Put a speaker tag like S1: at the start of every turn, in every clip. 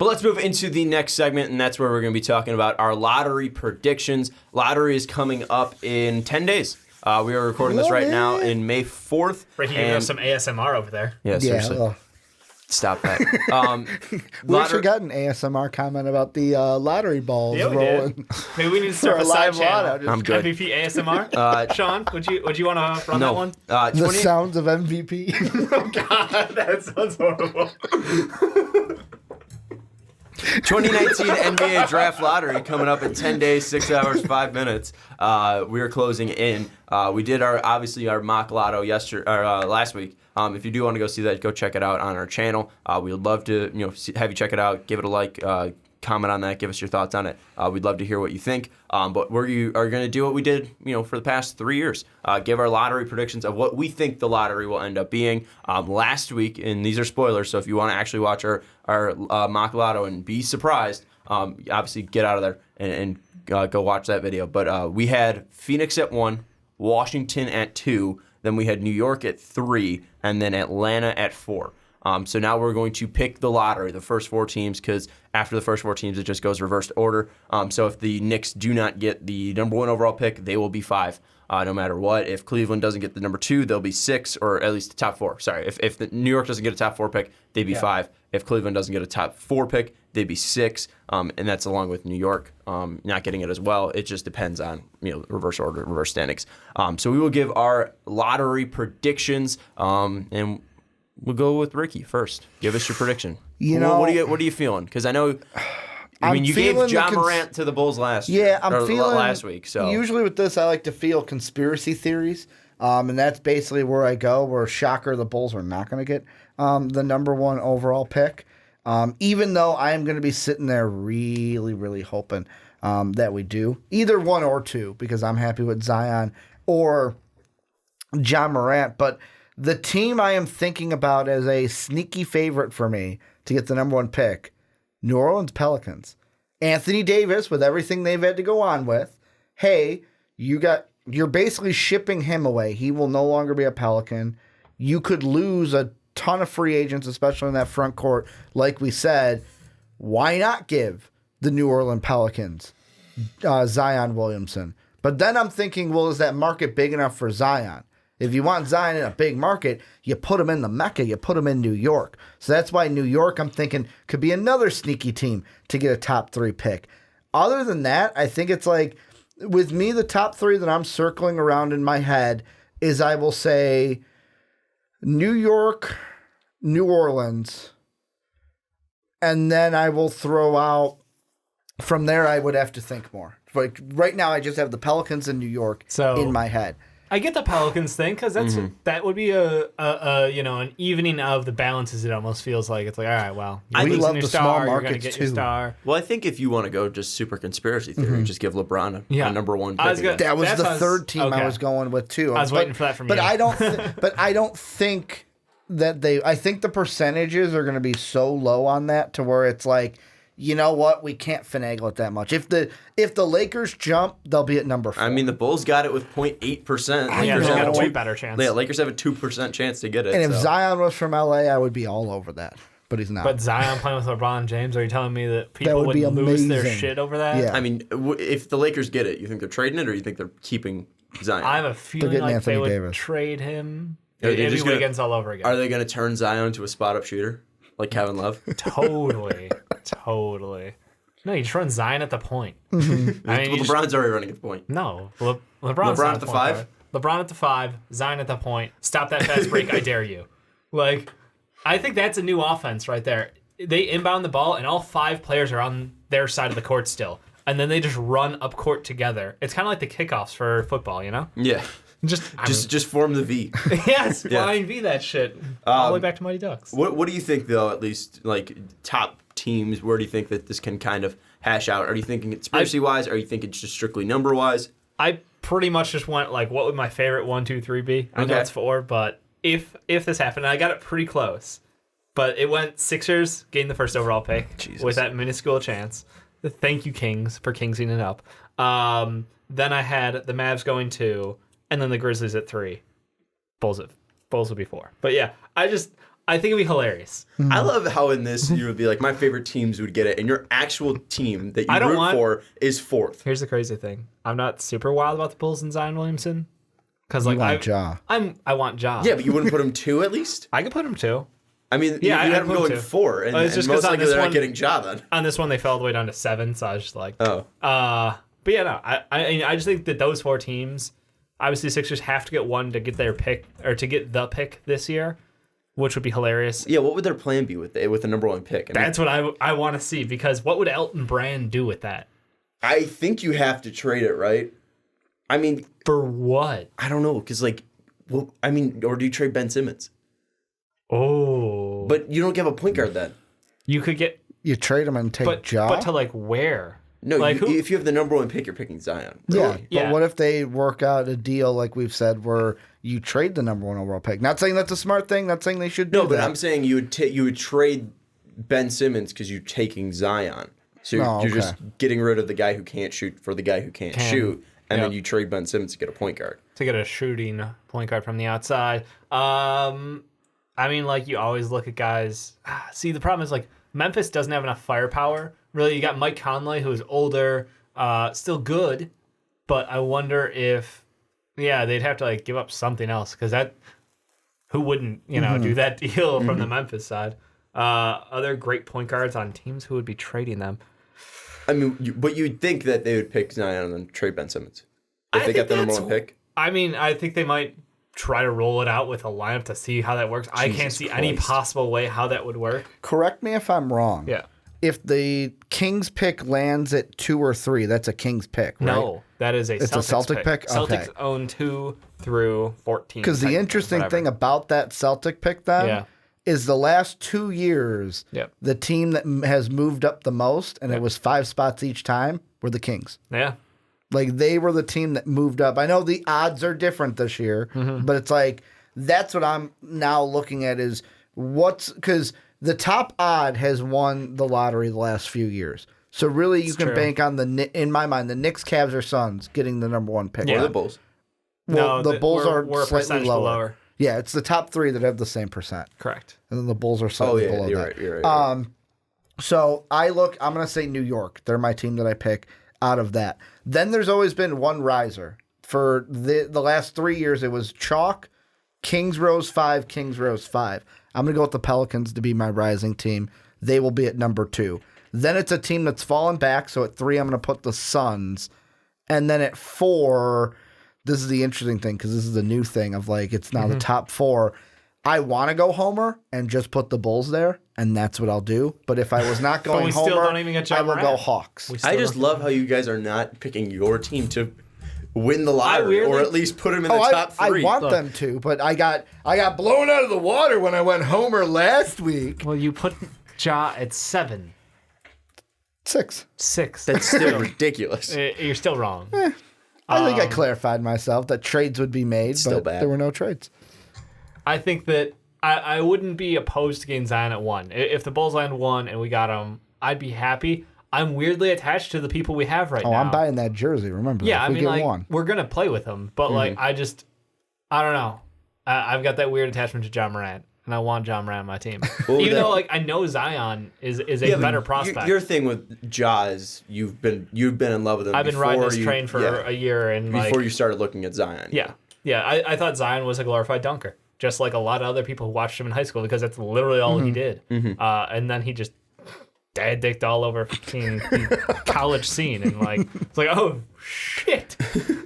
S1: But let's move into the next segment, and that's where we're going to be talking about our lottery predictions. Lottery is coming up in 10 days. We are recording this right now in May 4th.
S2: Ricky, you have some ASMR over there.
S1: Yeah, seriously.
S3: well,
S1: Stop that.
S3: we actually got an ASMR comment about the lottery balls
S2: Yeah, we
S3: rolling.
S2: did. Maybe we need to start
S3: For
S2: a
S3: a
S2: side
S3: live
S2: channel.
S3: lotto.
S1: I'm good.
S2: MVP ASMR. Sean, would you want to run that one?
S3: The sounds of MVP.
S2: Oh God, that sounds horrible.
S1: 2019 NBA Draft Lottery coming up in 10 days, 6 hours, 5 minutes. We are closing in. We did our mock lotto last week. If you do want to go see that, go check it out on our channel. We would love to have you check it out, give it a like, comment on that, give us your thoughts on it. We'd love to hear what you think. But we are going to do what we did, for the past 3 years. Give our lottery predictions of what we think the lottery will end up being. Last week, and these are spoilers, so if you want to actually watch our mock lotto and be surprised, obviously get out of there and go watch that video. But we had Phoenix at 1, Washington at 2, then we had New York at 3, and then Atlanta at 4. So now we're going to pick the lottery, the first 4 teams, because after the first 4 teams, it just goes reversed order. So if the Knicks do not get the number 1 overall pick, they will be 5, no matter what. If Cleveland doesn't get the number 2, they'll be 6, or at least the top 4. Sorry, if the New York doesn't get a top 4 pick, they'd be 5. If Cleveland doesn't get a top 4 pick, they'd be 6, and that's along with New York not getting it as well. It just depends on reverse order, reverse standings. So we will give our lottery predictions, and we'll go with Ricky first. Give us your prediction. What are you feeling? Because I know, you gave John Morant to the Bulls last week. So
S3: usually with this, I like to feel conspiracy theories, and that's basically where I go. Where shocker, the Bulls are not going to get the number 1 overall pick. Even though I am going to be sitting there really, really hoping that we do either 1 or 2, because I'm happy with Zion or John Morant. But the team I am thinking about as a sneaky favorite for me to get the number 1 pick, New Orleans Pelicans. Anthony Davis, with everything they've had to go on with, hey, you're basically shipping him away. He will no longer be a Pelican. You could lose a ton of free agents, especially in that front court. Like we said, why not give the New Orleans Pelicans Zion Williamson? But then I'm thinking, well, is that market big enough for Zion? If you want Zion in a big market, you put him in the Mecca, you put him in New York. So that's why New York, I'm thinking, could be another sneaky team to get a top 3 pick. Other than that, I think it's like, with me, the top 3 that I'm circling around in my head is, I will say, New York, New Orleans, and then I will throw out, from there I would have to think more. Like right now I just have the Pelicans in New York in my head.
S2: I get the Pelicans thing, because that would be an evening of the balances. It almost feels like it's like, all right, well,
S3: we love the small
S2: you're
S3: markets
S2: gonna get
S3: too.
S2: Your star.
S1: Well, I think if you want to go just super conspiracy theory, just give LeBron a number 1 pick.
S3: That was the third team I was going with too.
S2: I was waiting for that from you.
S3: But I don't think that I think the percentages are going to be so low on that to where it's like, you know what, we can't finagle it that much. If the Lakers jump, they'll be at number 4.
S1: I mean, the Bulls got it with 0.8%.
S2: Lakers got a way better chance.
S1: Yeah, Lakers have a 2% chance to get it.
S3: And if Zion was from LA, I would be all over that. But he's not.
S2: But Zion playing with LeBron James, are you telling me that people would lose their shit over that?
S3: Yeah.
S1: I mean, if the Lakers get it, you think they're trading it, or you think they're keeping Zion?
S2: I have a feeling like
S3: Anthony
S2: they would
S3: Davis.
S2: trade him.
S1: Are they
S2: just against all over again.
S1: Are they going to turn Zion into a spot-up shooter like Kevin Love?
S2: Totally. No, you just run Zion at the point.
S3: Mm-hmm.
S1: I mean, LeBron's already running at the point.
S2: No, LeBron
S1: at the 5.
S2: LeBron at the 5. Zion at the point. Stop that fast break! I dare you. Like, I think that's a new offense right there. They inbound the ball, and all 5 players are on their side of the court still, and then they just run up court together. It's kind of like the kickoffs for football, you know?
S1: Yeah. Just form the V.
S2: Yes, flying V that shit. All the way back to Mighty Ducks.
S1: What do you think, though, at least, like, top teams, where do you think that this can kind of hash out? Are you thinking conspiracy-wise? Are you thinking just strictly number-wise?
S2: I pretty much just went, like, what would my favorite 1, 2, 3 be? I know it's 4, but if this happened, and I got it pretty close, but it went Sixers, gained the first overall pick with that minuscule chance. Thank you, Kings, for kingsing it up. Then I had the Mavs going 2, and then the Grizzlies at 3. Bulls would be 4. But yeah, I I think it'd be hilarious.
S1: I love how in this you would be like, my favorite teams would get it, and your actual team that you root for is fourth.
S2: Here's the crazy thing: I'm not super wild about the Bulls and Zion Williamson because like I want Ja.
S1: Yeah, but you wouldn't put him 2 at least.
S2: I could put him 2.
S1: I mean, you had him going 4, and
S2: it's just
S1: most likely they're
S2: one,
S1: not getting Ja then.
S2: On this one, they fell all the way down to 7, so I was just like,
S1: oh.
S2: But yeah, no, I just think that those 4 teams, obviously the Sixers have to get one to get their pick, or to get the pick this year, which would be hilarious.
S1: Yeah, what would their plan be with the number 1 pick?
S2: That's what I want to see, because what would Elton Brand do with that?
S1: I think you have to trade it, right? I mean...
S2: For what?
S1: I don't know, because or do you trade Ben Simmons?
S2: Oh.
S1: But you don't give a point guard then.
S2: You could get...
S3: You trade him and take Ja?
S2: But to like where?
S1: No, if you have the number 1 pick, you're picking Zion.
S3: Really? Yeah, but what if they work out a deal like we've said where you trade the number 1 overall pick? Not saying that's a smart thing. Not saying they should do that.
S1: No, but I'm saying you would trade Ben Simmons because you're taking Zion. So you're just getting rid of the guy who can't shoot for the guy who can't shoot, and then you trade Ben Simmons to get a point guard.
S2: To get a shooting point guard from the outside. I mean, like, you always look at guys... See, the problem is, like, Memphis doesn't have enough firepower. Really, you got Mike Conley, who's older, still good, but I wonder if... Yeah, they'd have to, like, give up something else, because that... Who wouldn't, do that deal from the Memphis side? Other great point guards on teams, who would be trading them?
S1: I mean, but you'd think that they would pick Zion and then trade Ben Simmons if they got the number 1 pick.
S2: I mean, I think they might try to roll it out with a lineup to see how that works. I can't see any possible way how that would work.
S3: Correct me if I'm wrong.
S2: Yeah.
S3: If the Kings pick lands at 2 or 3, that's a Kings pick, right?
S2: No, that is
S3: it's a Celtic pick.
S2: Celtics own 2 through 14.
S3: Because the interesting thing about that Celtic pick then is the last 2 years, the team that has moved up the most, and it was 5 spots each time, were the Kings.
S2: Yeah.
S3: Like, they were the team that moved up. I know the odds are different this year, but it's like, that's what I'm now looking at is because the top odd has won the lottery the last few years. So really you can bank on in my mind, the Knicks, Cavs, or Suns getting the number 1 pick.
S1: Or the Bulls.
S3: Well, the Bulls are slightly
S2: lower.
S3: Yeah, it's the top 3 that have the same percent.
S2: Correct.
S3: And then the Bulls are slightly below that.
S1: You're right.
S3: So I'm going to say New York. They're my team that I pick out of that. Then there's always been one riser. For the last 3 years, it was chalk, Kings rose 5, Kings rose 5. I'm going to go with the Pelicans to be my rising team. They will be at number 2. Then it's a team that's fallen back. So at 3, I'm going to put the Suns. And then at 4, this is the interesting thing because this is the new thing of like it's now the top 4. I want to go Homer and just put the Bulls there, and that's what I'll do. But if I was not going Homer, I will go Hawks.
S1: I just love how you guys are not picking your team to win the lottery or at least put them in the top 3.
S3: I want them to, but I got blown out of the water when I went Homer last week.
S2: Well, you put Ja at 7.
S3: 6.
S1: That's still ridiculous.
S2: You're still wrong.
S3: I think I clarified myself that trades would be made, but there were no trades.
S2: I think that I wouldn't be opposed to getting Zion at 1. If the Bulls land 1 and we got him, I'd be happy. I'm weirdly attached to the people we have right now.
S3: Oh, I'm buying that jersey, remember.
S2: Yeah, I mean, like, we're going to play with him, but, like, I don't know. I've got that weird attachment to John Morant, and I want John Morant on my team. Well, even though, like, I know Zion is a better prospect.
S1: Your thing with Ja is you've been in love with him.
S2: I've been riding this train for a year. And
S1: before you started looking at Zion.
S2: Yeah. Yeah, I thought Zion was a glorified dunker, just like a lot of other people who watched him in high school because that's literally all he did. And then he just dad dicked all over the college scene, and like it's like, oh shit!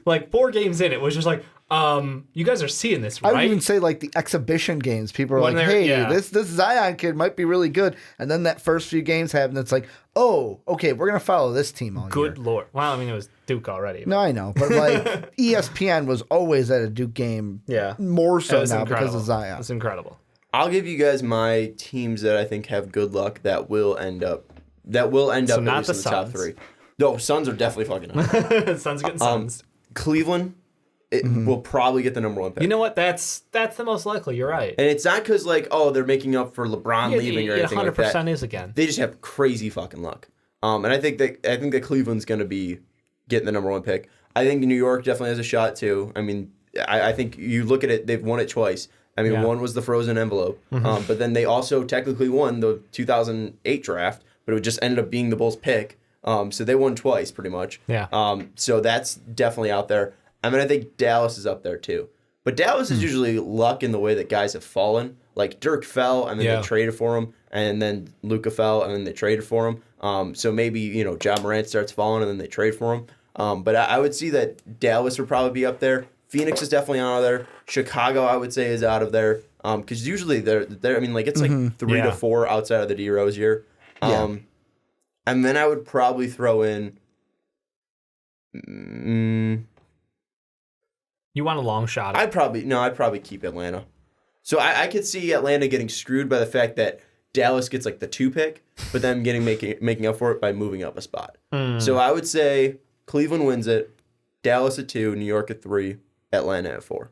S2: Like 4 games in, it was just like, you guys are seeing this, right?
S3: I would even say like the exhibition games. People are like, hey, this Zion kid might be really good, and then that first few games happen. It's like, oh, okay, we're gonna follow this team all year.
S2: Good lord! Well, I mean, it was Duke already.
S3: No, I know, but like ESPN was always at a Duke game.
S2: Yeah,
S3: more so now because of Zion.
S2: It's incredible.
S1: I'll give you guys my teams that I think have good luck that will end up at least in the top 3. No, Suns are definitely fucking up.
S2: Suns getting Suns.
S1: Cleveland will probably get the number 1 pick.
S2: You know what? That's the most likely. You're right.
S1: And it's not because like, oh, they're making up for LeBron leaving or anything like that.
S2: 100% is again.
S1: They just have crazy fucking luck. And I think that Cleveland's going to be getting the number 1 pick. I think New York definitely has a shot too. I mean, I think you look at it, they've won it twice. I mean,
S2: Yeah.
S1: one was the frozen envelope, but then they also technically won the 2008 draft, but it just ended up being the Bulls' pick. So they won twice, pretty much.
S2: Yeah.
S1: So that's definitely out there. I mean, I think Dallas is up there too. But Dallas is usually luck in the way that guys have fallen. Like Dirk fell, and then they traded for him, and then Luka fell, and then they traded for him. So maybe Ja Morant starts falling, and then they trade for him. But I would see that Dallas would probably be up there. Phoenix is definitely out of there. Chicago, I would say, is out of there. Because usually they're. I mean, like it's like 3 to 4 outside of the D Rose year. And then I would probably throw in.
S2: You want a long shot.
S1: I'd probably keep Atlanta. So I could see Atlanta getting screwed by the fact that Dallas gets like the 2 pick, but them making up for it by moving up a spot. So I would say Cleveland wins it, Dallas at 2, New York at 3, Atlanta at 4.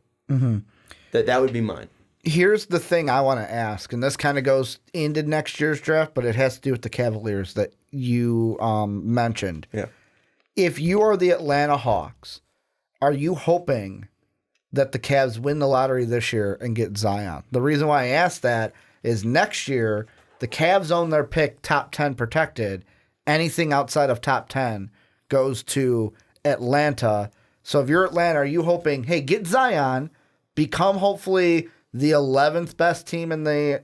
S1: That would be mine.
S3: Here's the thing I want to ask, and this kind of goes into next year's draft, but it has to do with the Cavaliers that you mentioned.
S1: Yeah.
S3: If you are the Atlanta Hawks, are you hoping that the Cavs win the lottery this year and get Zion? The reason why I ask that is next year, the Cavs own their pick top 10 protected. Anything outside of top 10 goes to Atlanta. So if you're Atlanta, are you hoping, hey, get Zion, become hopefully the 11th best team in the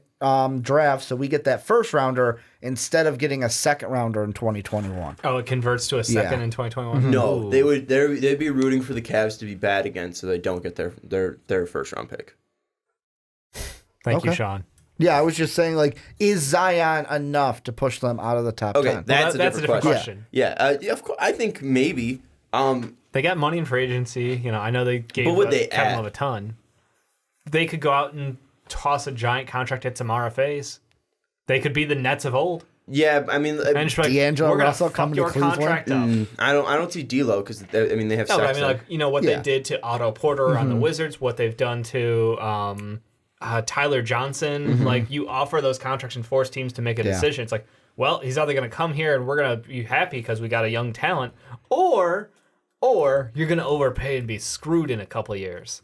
S3: draft so we get that first rounder instead of getting a second rounder in 2021?
S2: Oh, it converts to a second in 2021?
S1: No, they'd be rooting for the Cavs to be bad again so they don't get their first round pick.
S2: Thank you, Sean.
S3: Yeah, I was just saying, like, is Zion enough to push them out of the top 10?
S1: That's a different question.
S2: Yeah,
S1: of course. I think maybe.
S2: they got money in free agency. I know they gave Kevin Love a ton. They could go out and toss a giant contract at some RFAs. They could be the Nets of old.
S1: Yeah, I mean,
S2: and
S3: D'Angelo Russell coming to Cleveland.
S2: Contract up.
S1: I don't see D'Lo because they have.
S2: No, I mean, like what they did to Otto Porter on the Wizards, what they've done to Tyler Johnson. Like, you offer those contracts and force teams to make a decision. It's like, well, he's either going to come here and we're going to be happy because we got a young talent, or you're going to overpay and be screwed in a couple of years.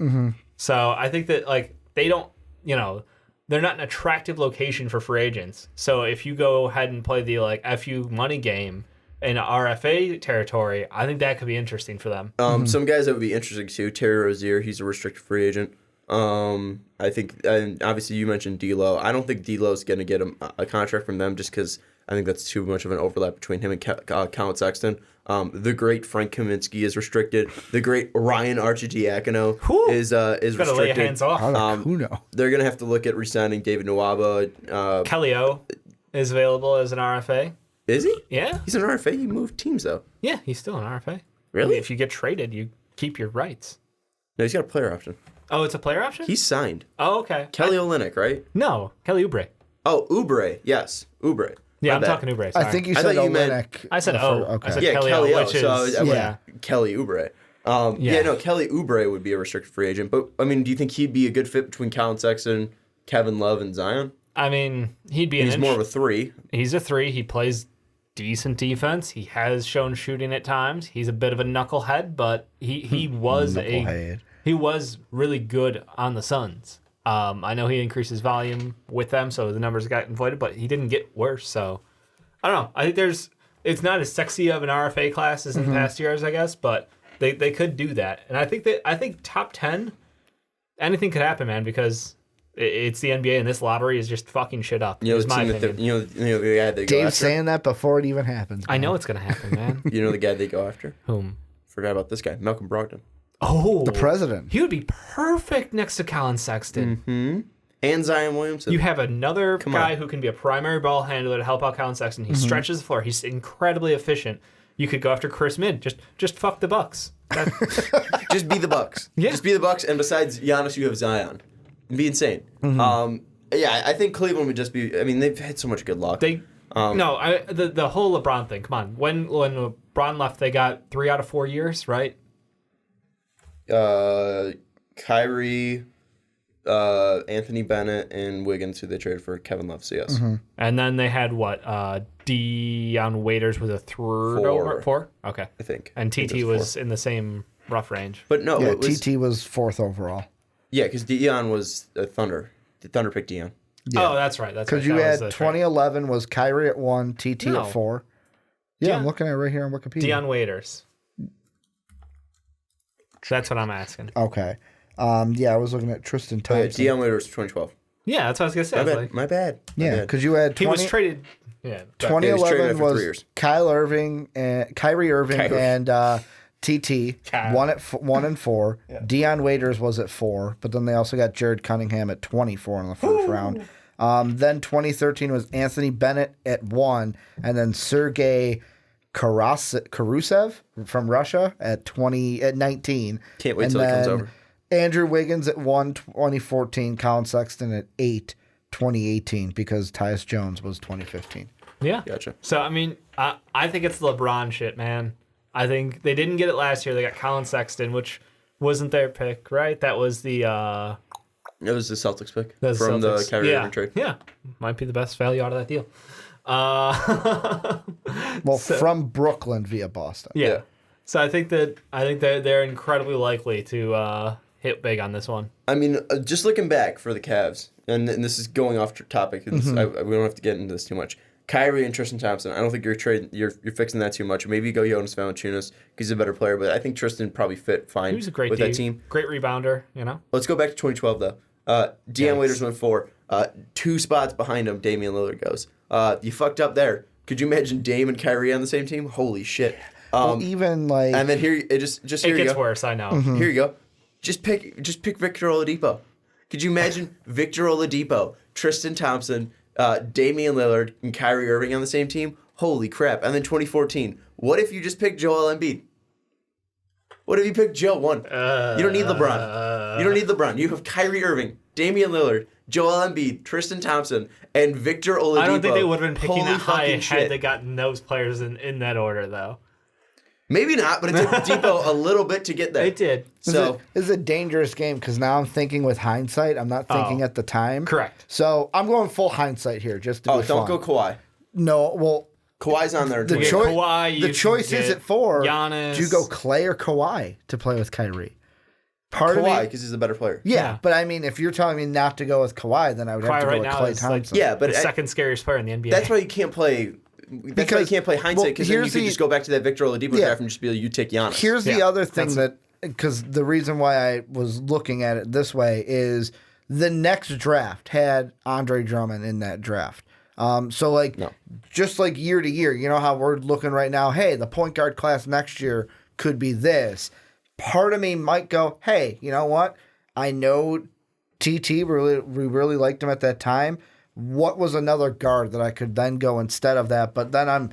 S2: So I think that, like, they don't, they're not an attractive location for free agents. So if you go ahead and play the, like, FU money game in RFA territory, I think that could be interesting for them.
S1: Some guys that would be interesting too. Terry Rozier, he's a restricted free agent. I think, and obviously you mentioned D'Lo. I don't think D'Lo's going to get a contract from them just because I think that's too much of an overlap between him and Colin Sexton. The great Frank Kaminsky is restricted. The great Ryan Arcidiacono is restricted.
S2: Gotta lay your hands off.
S1: They're going to have to look at re-signing David Nwaba.
S2: Kelly O is available as an RFA.
S1: Is he?
S2: Yeah.
S1: He's an RFA. He moved teams, though.
S2: Yeah, he's still an RFA.
S1: Really?
S2: I mean, if you get traded, you keep your rights.
S1: No, he's got a player option.
S2: Oh, it's a player option?
S1: He's signed.
S2: Oh, okay.
S1: Kelly Olynyk, right?
S2: No, Kelly Oubre.
S1: Oh, Oubre. Yes, Oubre.
S2: Yeah, I'm talking Oubre. Sorry.
S3: I think you said Olynyk.
S2: I said
S3: okay.
S2: I said
S1: Yeah,
S2: Kelly
S1: O,
S2: which is
S1: Kelly Oubre. Kelly Oubre would be a restricted free agent. But, I mean, do you think he'd be a good fit between Colin Sexton, Kevin Love, and Zion?
S2: I mean, he'd be
S1: He's more of a 3.
S2: He's a 3. He plays decent defense. He has shown shooting at times. He's a bit of a knucklehead, but he was he was really good on the Suns. I know he increased his volume with them, so the numbers got inflated, but he didn't get worse. So I don't know. I think it's not as sexy of an RFA class as in past years, I guess, but they could do that. And I think top 10, anything could happen, man, because it's the NBA and this lottery is just fucking shit up. Is my opinion.
S1: The guy they go
S3: Dave's
S1: after?
S3: saying that before it even happens.
S2: I know it's gonna happen, man.
S1: You know the guy they go after?
S2: Whom?
S1: Forgot about this guy, Malcolm Brogdon.
S2: Oh,
S3: the president.
S2: He would be perfect next to Colin Sexton.
S1: And Zion Williamson.
S2: You have another guy who can be a primary ball handler to help out Colin Sexton. He stretches the floor. He's incredibly efficient. You could go after Chris Mid. Just fuck the Bucks.
S1: Just be the Bucks.
S2: Yeah.
S1: Just be the Bucks, and besides Giannis, you have Zion. It'd be insane. I think Cleveland would just be. I mean, they've had so much good luck.
S2: The whole LeBron thing. Come on, when LeBron left, they got 3 out of 4 years, right?
S1: Kyrie, Anthony Bennett, and Wiggins, who they traded for Kevin Love. So yes.
S2: And then they had what? Dion Waiters was a third 4? Okay,
S1: I think.
S2: And TT was in the same rough range.
S1: But no,
S3: Yeah, TT was 4th overall.
S1: Yeah, because Dion was a Thunder. The Thunder picked Dion.
S3: Yeah.
S2: Oh, that's right. That's
S3: Because
S2: right.
S3: you had 2011 was Kyrie at 1, TT
S2: No.
S3: at 4. Yeah,
S2: Dion-
S3: I'm looking at it right here on Wikipedia.
S2: Dion Waiters. That's what I'm asking.
S3: Okay. I was looking at Tristan
S1: Oh, yeah,
S3: Thompson.
S1: Dion Waiters 2012.
S2: Yeah, that's what I was gonna say. I was like,
S1: My bad.
S3: Yeah, because you had
S2: he
S3: 20,
S2: was traded. Yeah.
S1: Yeah, he was traded
S3: 2011
S1: after 3
S3: was
S1: years.
S3: Kyrie Irving and TT,
S2: Kyle.
S3: 1 and 4. Dion Waiters was at 4, but then they also got Jared Cunningham at 24 in the first round. Then 2013 was Anthony Bennett at 1, and then Sergei Karusev from Russia at 19.
S1: Can't wait
S3: And
S1: till he comes
S3: then
S1: over.
S3: Andrew Wiggins at 1, 2014. Colin Sexton at 8, 2018, because Tyus Jones was 2015.
S2: Yeah.
S1: Gotcha.
S2: So I mean, I think it's LeBron shit, man. I think they didn't get it last year. They got Colin Sexton, which wasn't their pick, right? That was the
S1: It was the Celtics pick
S2: the
S1: from the
S2: Celtics.
S1: Kyrie
S2: yeah.
S1: Irving trade.
S2: Yeah, might be the best value out of that deal.
S3: Well, from Brooklyn via Boston.
S2: Yeah. So I think they're incredibly likely to hit big on this one.
S1: I mean, just looking back for the Cavs, and this is going off topic. We don't have to get into this too much. Kyrie and Tristan Thompson. I don't think you're fixing that too much. Maybe you go Jonas Valanciunas because he's a better player, but I think Tristan probably fit fine
S2: He was a great
S1: with that team.
S2: Great rebounder, you know.
S1: Let's go back to 2012 though. Deion Waiters went 4. 2 spots behind him, Damian Lillard goes. You fucked up there. Could you imagine Dame and Kyrie on the same team? Holy shit.
S3: Well, even like,
S1: And then here, here
S2: It
S1: you
S2: gets
S1: go.
S2: worse, I know.
S1: Here you go. Just pick Victor Oladipo. Could you imagine Victor Oladipo, Tristan Thompson, Damian Lillard, and Kyrie Irving on the same team? Holy crap. And then 2014. What if you just picked Joel Embiid? What if you picked Joe 1? You don't need LeBron. You don't need LeBron. You have Kyrie Irving, Damian Lillard, Joel Embiid, Tristan Thompson, and Victor Oladipo.
S2: I don't think they would have been picking
S1: Holy
S2: that high
S1: fucking shit.
S2: had they gotten those players in that order, though.
S1: Maybe not, but it took Depot a little bit to get there.
S2: It did.
S1: So
S3: this is a dangerous game because now I'm thinking with hindsight. I'm not thinking at the time.
S2: Correct.
S3: So I'm going full hindsight here, just to be
S1: don't
S3: fun.
S1: go Kawhi.
S3: No, well,
S1: Kawhi's on there.
S3: the,
S1: too.
S2: get
S3: choi-
S2: Kawhi,
S3: the
S2: you
S3: choice
S2: can
S3: is
S2: get
S3: at 4.
S2: Giannis.
S3: Do you go Clay or Kawhi to play with Kyrie? Part of
S1: Kawhi,
S3: me,
S1: because he's a better player.
S3: yeah, but I mean, if you're telling me not to go with Kawhi, then I would have
S2: Kawhi
S3: to go
S2: right
S3: with
S2: now
S3: Klay
S2: is like
S3: Thompson.
S1: Yeah, but
S2: the second scariest player in the NBA.
S1: That's why you can't play. That's why you can't play hindsight, because then you could just go back to that Victor Oladipo draft and just be like, you take Giannis.
S3: Here's the
S2: Yeah,
S3: other thing because the reason why I was looking at it this way is the next draft had Andre Drummond in that draft. So like, just like year to year, you know how we're looking right now. Hey, the point guard class next year could be this. Part of me might go, hey, you know what? I know TT we really liked him at that time. What was another guard that I could then go instead of that? But then I'm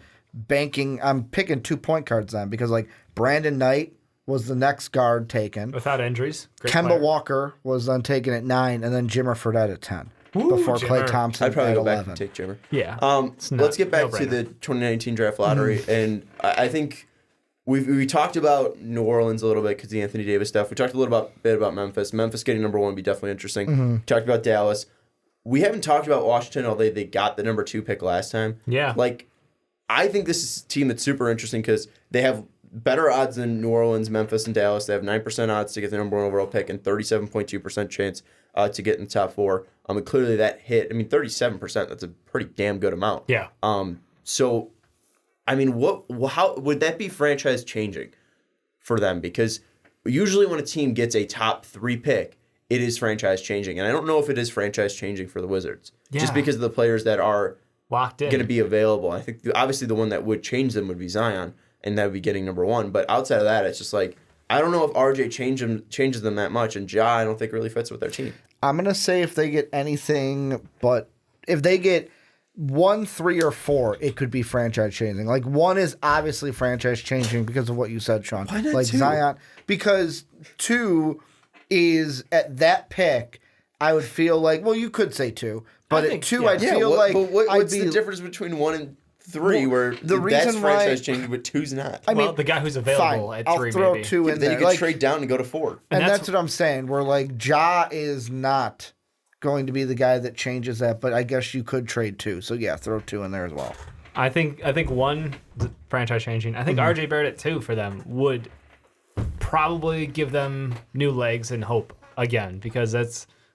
S3: picking 2 point guards then because like Brandon Knight was the next guard taken.
S2: without injuries. Great
S3: Kemba
S2: player.
S3: Walker was then taken at 9, and then Jimmer Fredette at 10 before Klay
S2: Jimmer.
S3: Thompson
S1: I'd probably
S3: at
S1: go back
S3: 11.
S1: and take Jimmer.
S2: Yeah.
S1: Let's get back to
S2: no-brainer.
S1: the 2019 draft lottery, and I think we talked about New Orleans a little bit because the Anthony Davis stuff. We talked a little bit about Memphis. Memphis getting number 1 would be definitely interesting. We talked about Dallas. We haven't talked about Washington, although they got the number 2 pick last time.
S2: Yeah.
S1: Like, I think this is a team that's super interesting because they have better odds than New Orleans, Memphis, and Dallas. They have 9% odds to get the number 1 overall pick and 37.2% chance to get in the top 4. And clearly that hit. I mean, 37%. That's a pretty damn good amount.
S2: Yeah.
S1: So, I mean, how would that be franchise changing for them? Because usually when a team gets a top 3 pick, it is franchise changing, and I don't know if it is franchise changing for the Wizards, just
S2: Yeah.
S1: because of the players that are
S2: Locked in.
S1: going to be available. I think obviously the one that would change them would be Zion, and that would be getting number 1. But outside of that, it's just like I don't know if RJ changes them that much, and Ja I don't think really fits with their team.
S3: I'm going to say if they get anything, but if they get 1, 3, or 4, it could be franchise changing. Like 1 is obviously franchise changing because of what you said, Sean.
S1: Why not
S3: like
S1: 2?
S3: Zion, because 2 is at that pick. I would feel like, well, you could say 2, but
S2: think,
S3: at 2,
S2: yeah.
S3: I'd feel like
S1: but
S3: I'd
S1: what's
S3: be
S1: the difference between 1 and 3 where
S3: the
S1: that's
S3: reason why-
S1: franchise changing, but 2's not?
S3: I mean,
S2: well, the guy who's available
S3: fine.
S2: at
S3: I'll
S2: 3,
S3: throw
S2: maybe.
S3: 2 in
S1: then
S3: there.
S1: you
S3: Like,
S1: could trade down and go to 4.
S3: and
S2: that's
S3: that's what I'm saying. Where like Ja is not going to be the guy that changes that, but I guess you could trade 2. So yeah, throw 2 in there as well.
S2: I think 1 franchise changing. I think RJ Barrett at 2 for them would probably give them new legs and hope again, because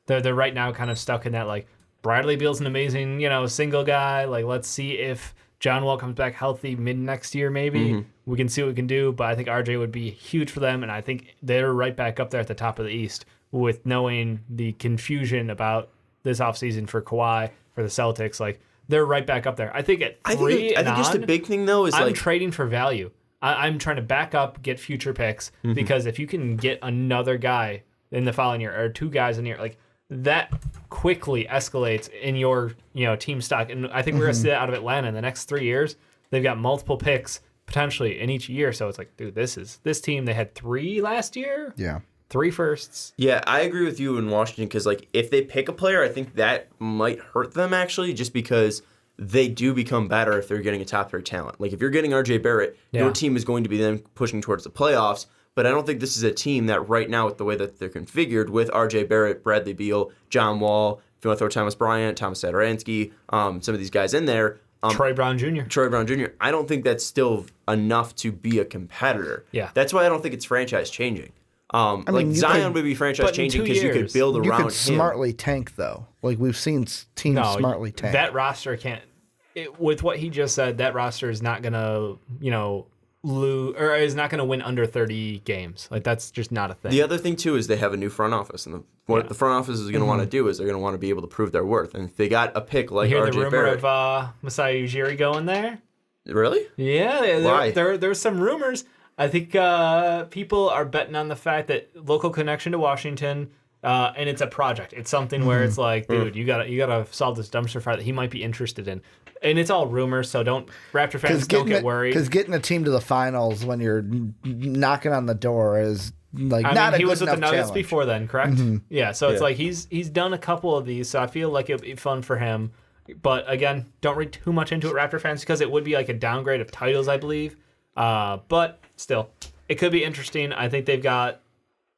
S2: they're right now kind of stuck in that, like, Bradley Beal's an amazing, single guy. Like, let's see if John Wall comes back healthy mid next year, maybe. We can see what we can do, but I think RJ would be huge for them, and I think they're right back up there at the top of the East with knowing the confusion about this offseason for Kawhi, for the Celtics. Like, they're right back up there. I think at three
S1: I think just the big thing, though, is
S2: I'm trading for value. I'm trying to back up, get future picks, because if you can get another guy in the following year or two guys in the year, like, that quickly escalates in your team stock. And I think we're going to see that out of Atlanta in the next 3 years. They've got multiple picks potentially in each year. So it's like, dude, this team, they had 3 last year.
S3: Yeah.
S2: 3 firsts.
S1: Yeah, I agree with you in Washington because, like, if they pick a player, I think that might hurt them, actually, just because they do become better if they're getting a top-tier talent. Like, if you're getting RJ Barrett, your team is going to be then pushing towards the playoffs. But I don't think this is a team that right now, with the way that they're configured, with RJ Barrett, Bradley Beal, John Wall, if you want to throw Thomas Bryant, Thomas Satoransky, some of these guys in there.
S2: Troy Brown Jr.
S1: I don't think that's still enough to be a competitor.
S2: Yeah.
S1: That's why I don't think it's franchise changing. Zion would be franchise changing because you could build around him.
S3: You could smartly tank, though. Like, we've seen teams smartly tank.
S2: That roster can't. With what he just said, that roster is not going to, lose, or is not going to win under 30 games. Like, that's just not a thing.
S1: The other thing, too, is they have a new front office. And what the front office is going to want to do is they're going to want to be able to prove their worth. And if they got a pick like
S2: you hear
S1: RJ
S2: the rumor
S1: Barrett.
S2: of Masai Ujiri going there?
S1: Really?
S2: Yeah.
S1: Why?
S2: There's some rumors. I think people are betting on the fact that local connection to Washington, and it's a project. It's something where it's like, dude, you gotta solve this dumpster fire that he might be interested in. And it's all rumors, so Raptor fans don't get worried.
S3: Because getting a team to the finals when you're knocking on the door is like not a good enough challenge.
S2: He was with the Nuggets before then, correct? Yeah, so it's like he's done a couple of these, so I feel like it'll be fun for him. But again, don't read too much into it, Raptor fans, because it would be like a downgrade of titles, I believe. But still, it could be interesting. I think they've got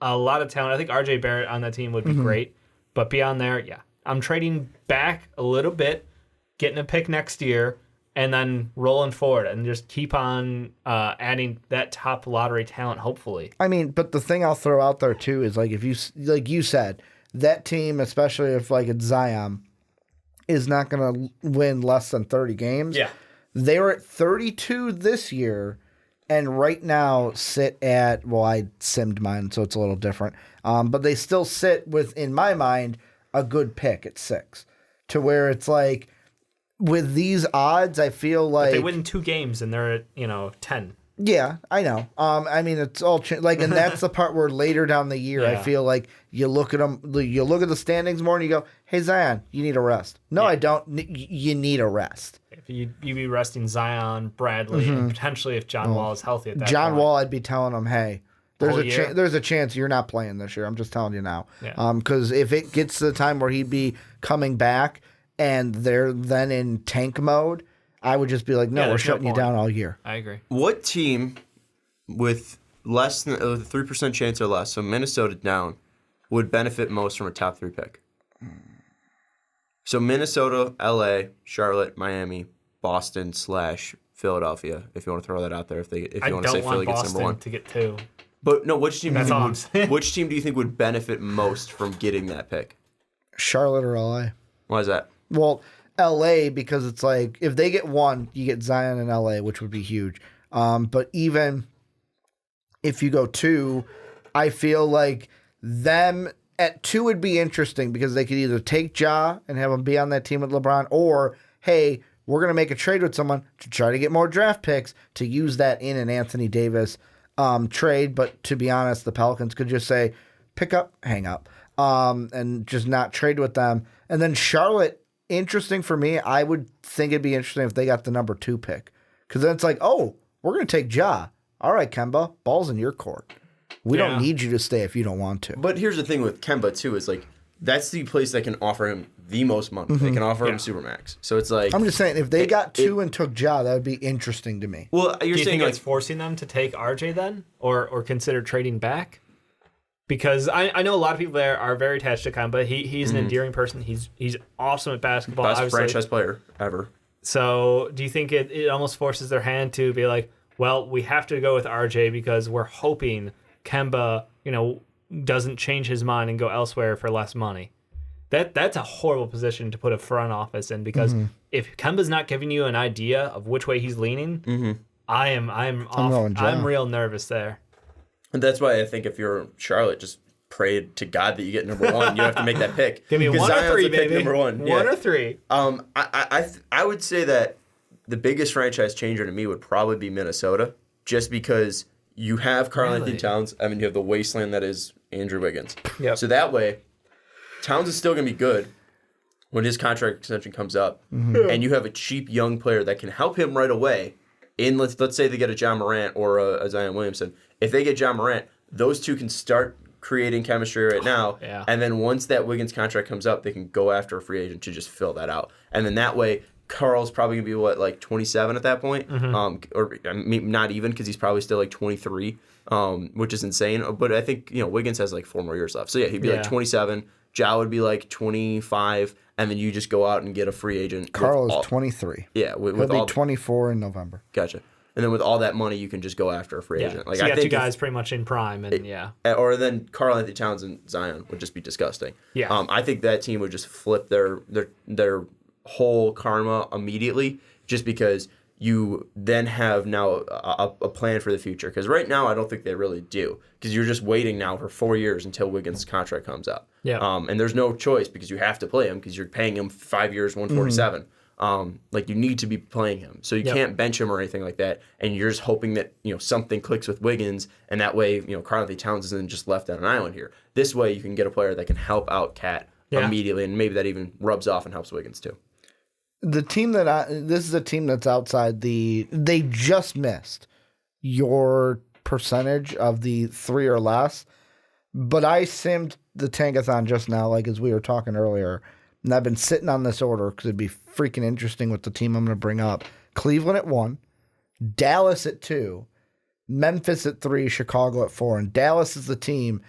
S2: a lot of talent. I think RJ Barrett on that team would be great. But beyond there, yeah, I'm trading back a little bit, getting a pick next year, and then rolling forward and just keep on adding that top lottery talent, hopefully.
S3: I mean, but the thing I'll throw out there, too, is like if you, like you said, that team, especially if like it's Zion, is not going to win less than 30 games.
S2: Yeah.
S3: They were at 32 this year. And right now sit at, well, I simmed mine, so it's a little different. But they still sit with, in my mind, a good pick at 6. To where it's like, with these odds, I feel like...
S2: But they win 2 games and they're at, 10.
S3: Yeah, I know. I mean, it's all... and that's the part where later down the year, I feel like you look at them, you look at the standings more and you go, hey, Zion, you need a rest. No, I don't. You need a rest.
S2: If you'd be resting Zion, Bradley, and potentially if John Wall is healthy at that
S3: John
S2: point.
S3: Wall, I'd be telling him, hey, there's a chance you're not playing this year. I'm just telling you now. Because if it gets to the time where he'd be coming back and they're then in tank mode, I would just be like, no, we're shutting you down all year.
S2: I agree.
S1: What team with less than 3% chance or less, so Minnesota down, would benefit most from a top 3 pick? So Minnesota, LA, Charlotte, Miami, Boston / Philadelphia. If you want to throw that out there, if you want to say Philly gets number 1,
S2: to get 2.
S1: But no, which team
S2: Which
S1: team do you think would benefit most from getting that pick?
S3: Charlotte or LA?
S1: Why is that?
S3: Well, LA, because it's like if they get 1, you get Zion in LA, which would be huge. But even if you go 2, I feel like them at 2 would be interesting because they could either take Ja and have him be on that team with LeBron, or hey, we're going to make a trade with someone to try to get more draft picks to use that in an Anthony Davis trade. But to be honest, the Pelicans could just say, pick up, hang up, and just not trade with them. And then Charlotte, interesting for me. I would think it'd be interesting if they got the number 2 pick. Because then it's like, oh, we're going to take Ja. All right, Kemba, ball's in your court. We don't need you to stay if you don't want to.
S1: But here's the thing with Kemba, too, is like, that's the place that can offer him the most money. They can offer him Supermax. So it's like...
S3: I'm just saying, if they got 2 and took Ja, that would be interesting to me.
S1: Well,
S2: Do you
S1: saying
S2: think it's forcing them to take RJ then? Or consider trading back? Because I know a lot of people there are very attached to Kemba. He's an endearing person. He's awesome at basketball.
S1: Best
S2: obviously.
S1: franchise player ever.
S2: So do you think it almost forces their hand to be like, well, we have to go with RJ because we're hoping Kemba, doesn't change his mind and go elsewhere for less money. That's a horrible position to put a front office in, because if Kemba's not giving you an idea of which way he's leaning, I'm real nervous there.
S1: And that's why I think if you're Charlotte, just pray to God that you get number one. You have to make that pick.
S2: Give me 1 or 3, baby.
S1: Number one.
S2: One or 3.
S1: I would say that the biggest franchise changer to me would probably be Minnesota, just because you have Karl-Anthony Towns. I mean, you have the wasteland that is Andrew Wiggins.
S2: Yep.
S1: So that way, Towns is still going to be good when his contract extension comes up, and you have a cheap young player that can help him right away. Let's say they get a John Morant or a Zion Williamson. If they get John Morant, those two can start creating chemistry right now.
S2: Yeah.
S1: And then once that Wiggins contract comes up, they can go after a free agent to just fill that out. And then that way, Carl's probably going to be, 27 at that point? Or not even, because he's probably still 23, which is insane. But I think, Wiggins has 4 more years left. So, yeah, he'd be 27. Ja would be 25. And then you just go out and get a free agent.
S3: Carl is 23.
S1: Yeah.
S3: He'll be 24 in November.
S1: Gotcha. And then with all that money, you can just go after a free agent.
S2: So you got 2 guys pretty much in prime, and
S1: Or then Karl-Anthony Towns and Zion would just be disgusting.
S2: Yeah.
S1: I think that team would just flip their whole karma immediately, just because you then have now a plan for the future. Because right now, I don't think they really do. Because you're just waiting now for 4 years until Wiggins' contract comes up.
S2: Yeah.
S1: And there's no choice, because you have to play him, because you're paying him 5 years, 147. You need to be playing him, so you can't bench him or anything like that. And you're just hoping that something clicks with Wiggins, and that way Karl-Anthony Towns isn't just left on an island here. This way, you can get a player that can help out Cat immediately, and maybe that even rubs off and helps Wiggins too.
S3: The team this is a team that's outside they just missed your percentage of the 3 or less, but I simmed the Tankathon just now, as we were talking earlier. And I've been sitting on this order because it'd be freaking interesting with the team I'm going to bring up. Cleveland at 1, Dallas at 2, Memphis at 3, Chicago at 4. And Dallas is the team.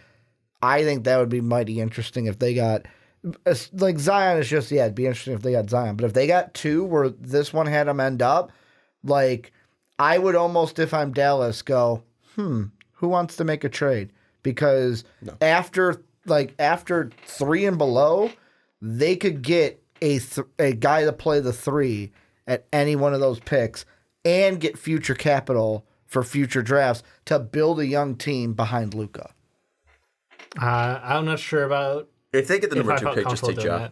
S3: I think that would be mighty interesting if they got, Zion is just, it'd be interesting if they got Zion. But if they got 2 where this one had them end up, I would almost, if I'm Dallas, go, who wants to make a trade? Because after 3 and below, they could get a guy to play the 3 at any one of those picks and get future capital for future drafts to build a young team behind Luka.
S2: I'm not sure about
S1: if they get the number 2 pick, just take Ja.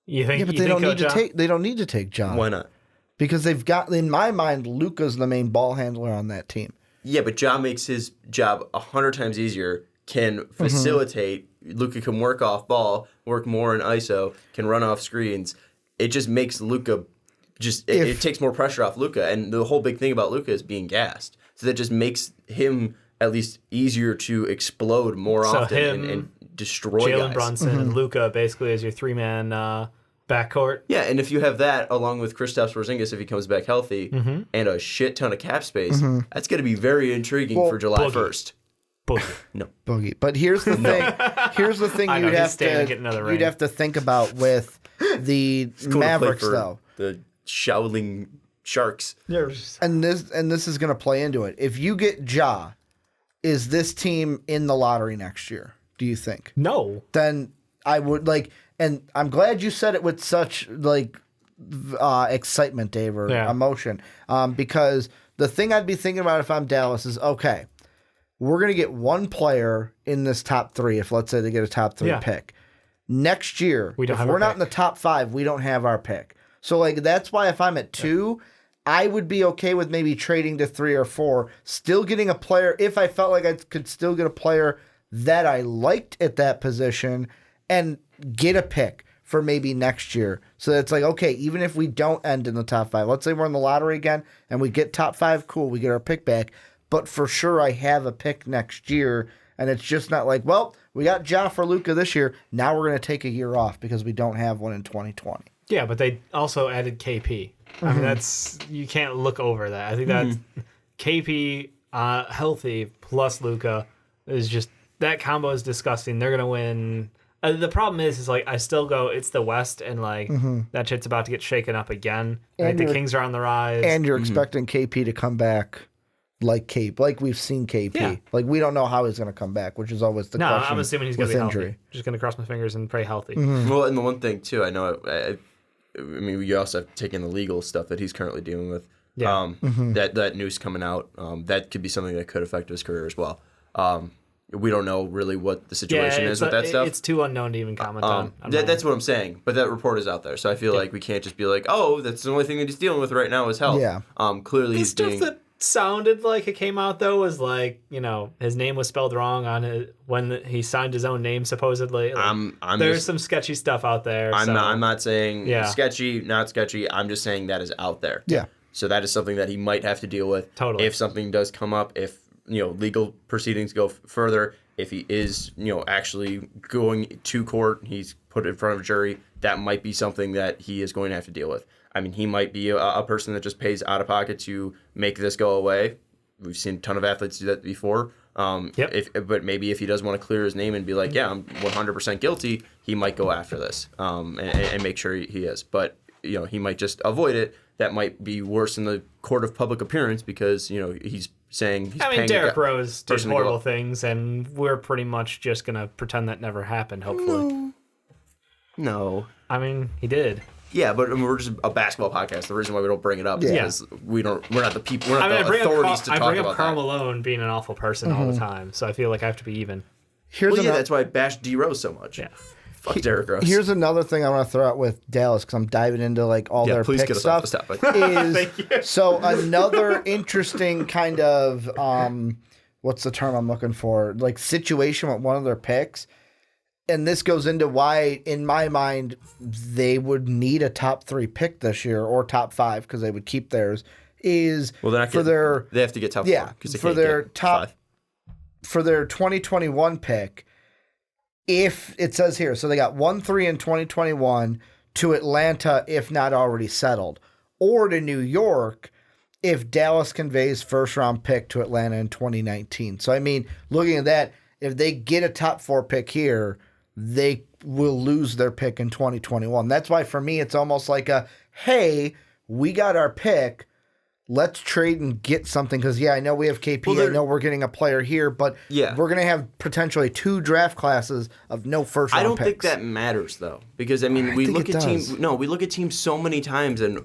S2: You think?
S3: Yeah, but they don't need to take. They don't need to take Ja.
S1: Why not?
S3: Because they've got, in my mind, Luka's the main ball handler on that team.
S1: Yeah, but Ja makes his job 100 times easier. Can facilitate. Luka can work off ball, work more in ISO, can run off screens. It just makes Luka it takes more pressure off Luka. And the whole big thing about Luka is being gassed. So that just makes him at least easier to explode more often and destroy
S2: Jalen
S1: guys.
S2: Brunson and Luka basically as your 3-man backcourt.
S1: Yeah, and if you have that along with Kristaps Porzingis if he comes back healthy and a shit ton of cap space, that's going to be very intriguing for July 1st.
S2: Boogie.
S1: No.
S3: Boogie. But here's the thing. Here's the thing you'd have to think about with the Mavericks, though.
S1: The Shaolin Sharks.
S3: And this is going to play into it. If you get Ja, is this team in the lottery next year, do you think?
S2: No.
S3: Then I would and I'm glad you said it with such excitement, Dave, or emotion. Because the thing I'd be thinking about if I'm Dallas is, okay, we're going to get one player in this top 3 if, let's say, they get a top 3 pick. Next year, if we're not in the top 5, we don't have our pick. So, that's why if I'm at 2, I would be okay with maybe trading to 3 or 4, still getting a player, if I felt like I could still get a player that I liked at that position and get a pick for maybe next year. So it's okay, even if we don't end in the top 5, let's say we're in the lottery again and we get top 5, cool, we get our pick back. But for sure, I have a pick next year, and it's just not we got Ja for Luka this year. Now we're going to take a year off because we don't have one in 2020.
S2: Yeah, but they also added KP. I mean, you can't look over that. I think that's KP healthy plus Luka is just, that combo is disgusting. They're going to win. The problem is I still go, it's the West, and that shit's about to get shaken up again. The Kings are on the rise.
S3: And you're expecting KP to come back like we've seen KP.
S2: Yeah.
S3: Like we don't know how he's going to come back, which is always the question.
S2: I'm assuming he's going to be
S3: injury.
S2: healthy. Just going to cross my fingers and pray healthy.
S1: Well, and the one thing too, I know, I mean, you also have taken the legal stuff that he's currently dealing with.
S2: Yeah.
S1: That news coming out, that could be something that could affect his career as well. We don't know really what the situation is with that stuff.
S2: It's too unknown to even comment on.
S1: That's what I'm saying. But that report is out there, so I feel like we can't just be like, oh, that's the only thing that he's dealing with right now is health.
S3: Yeah.
S1: Clearly, he's
S2: stuff that sounded like it came out though was like, his name was spelled wrong on it when he signed his own name supposedly. Like, there's some sketchy stuff out there.
S1: I'm not saying sketchy, not sketchy. I'm just saying that is out there.
S3: Yeah.
S1: So that is something that he might have to deal with.
S2: Totally.
S1: If something does come up, if legal proceedings go further, if he is actually going to court, he's put in front of a jury, that might be something that he is going to have to deal with. I mean, he might be a person that just pays out of pocket to make this go away. We've seen a ton of athletes do that before. But maybe if he does want to clear his name and be like, yeah, I'm 100% guilty, he might go after this and make sure he is. But he might just avoid it. That might be worse in the court of public appearance because he's saying he's paying
S2: Derrick Rose did horrible things, and we're pretty much just gonna pretend that never happened. Hopefully,
S1: no.
S2: I mean, he did.
S1: Yeah, but we're just a basketball podcast. The reason why we don't bring it up is because we're not the people. We're not the authorities to talk about that.
S2: I bring up Karl Malone being an awful person all the time, so I feel like I have to be even.
S1: That's why I bash D Rose so much.
S2: Yeah.
S1: Fuck Derrick Rose.
S3: Here's another thing I want to throw out with Dallas because I'm diving into like all their pick stuff.
S2: Thank you.
S3: So another interesting kind of what's the term I'm looking for? Like situation with one of their picks. And this goes into why, in my mind, they would need a top 3 pick this year or top 5 because they would keep theirs. They have
S1: to get top 4
S3: for their top 5. For their 2021 pick. If it says here, so they got 1-3 in 2021 to Atlanta if not already settled, or to New York if Dallas conveys first round pick to Atlanta in 2019. So I mean, looking at that, if they get a top 4 pick here, they will lose their pick in 2021. That's why for me it's almost like hey, we got our pick. Let's trade and get something because, I know we have KP. I know we're getting a player here, but we're going to have potentially 2 draft classes of no first round picks.
S1: I don't think that matters, though, because, I mean, we look at teams so many times, and,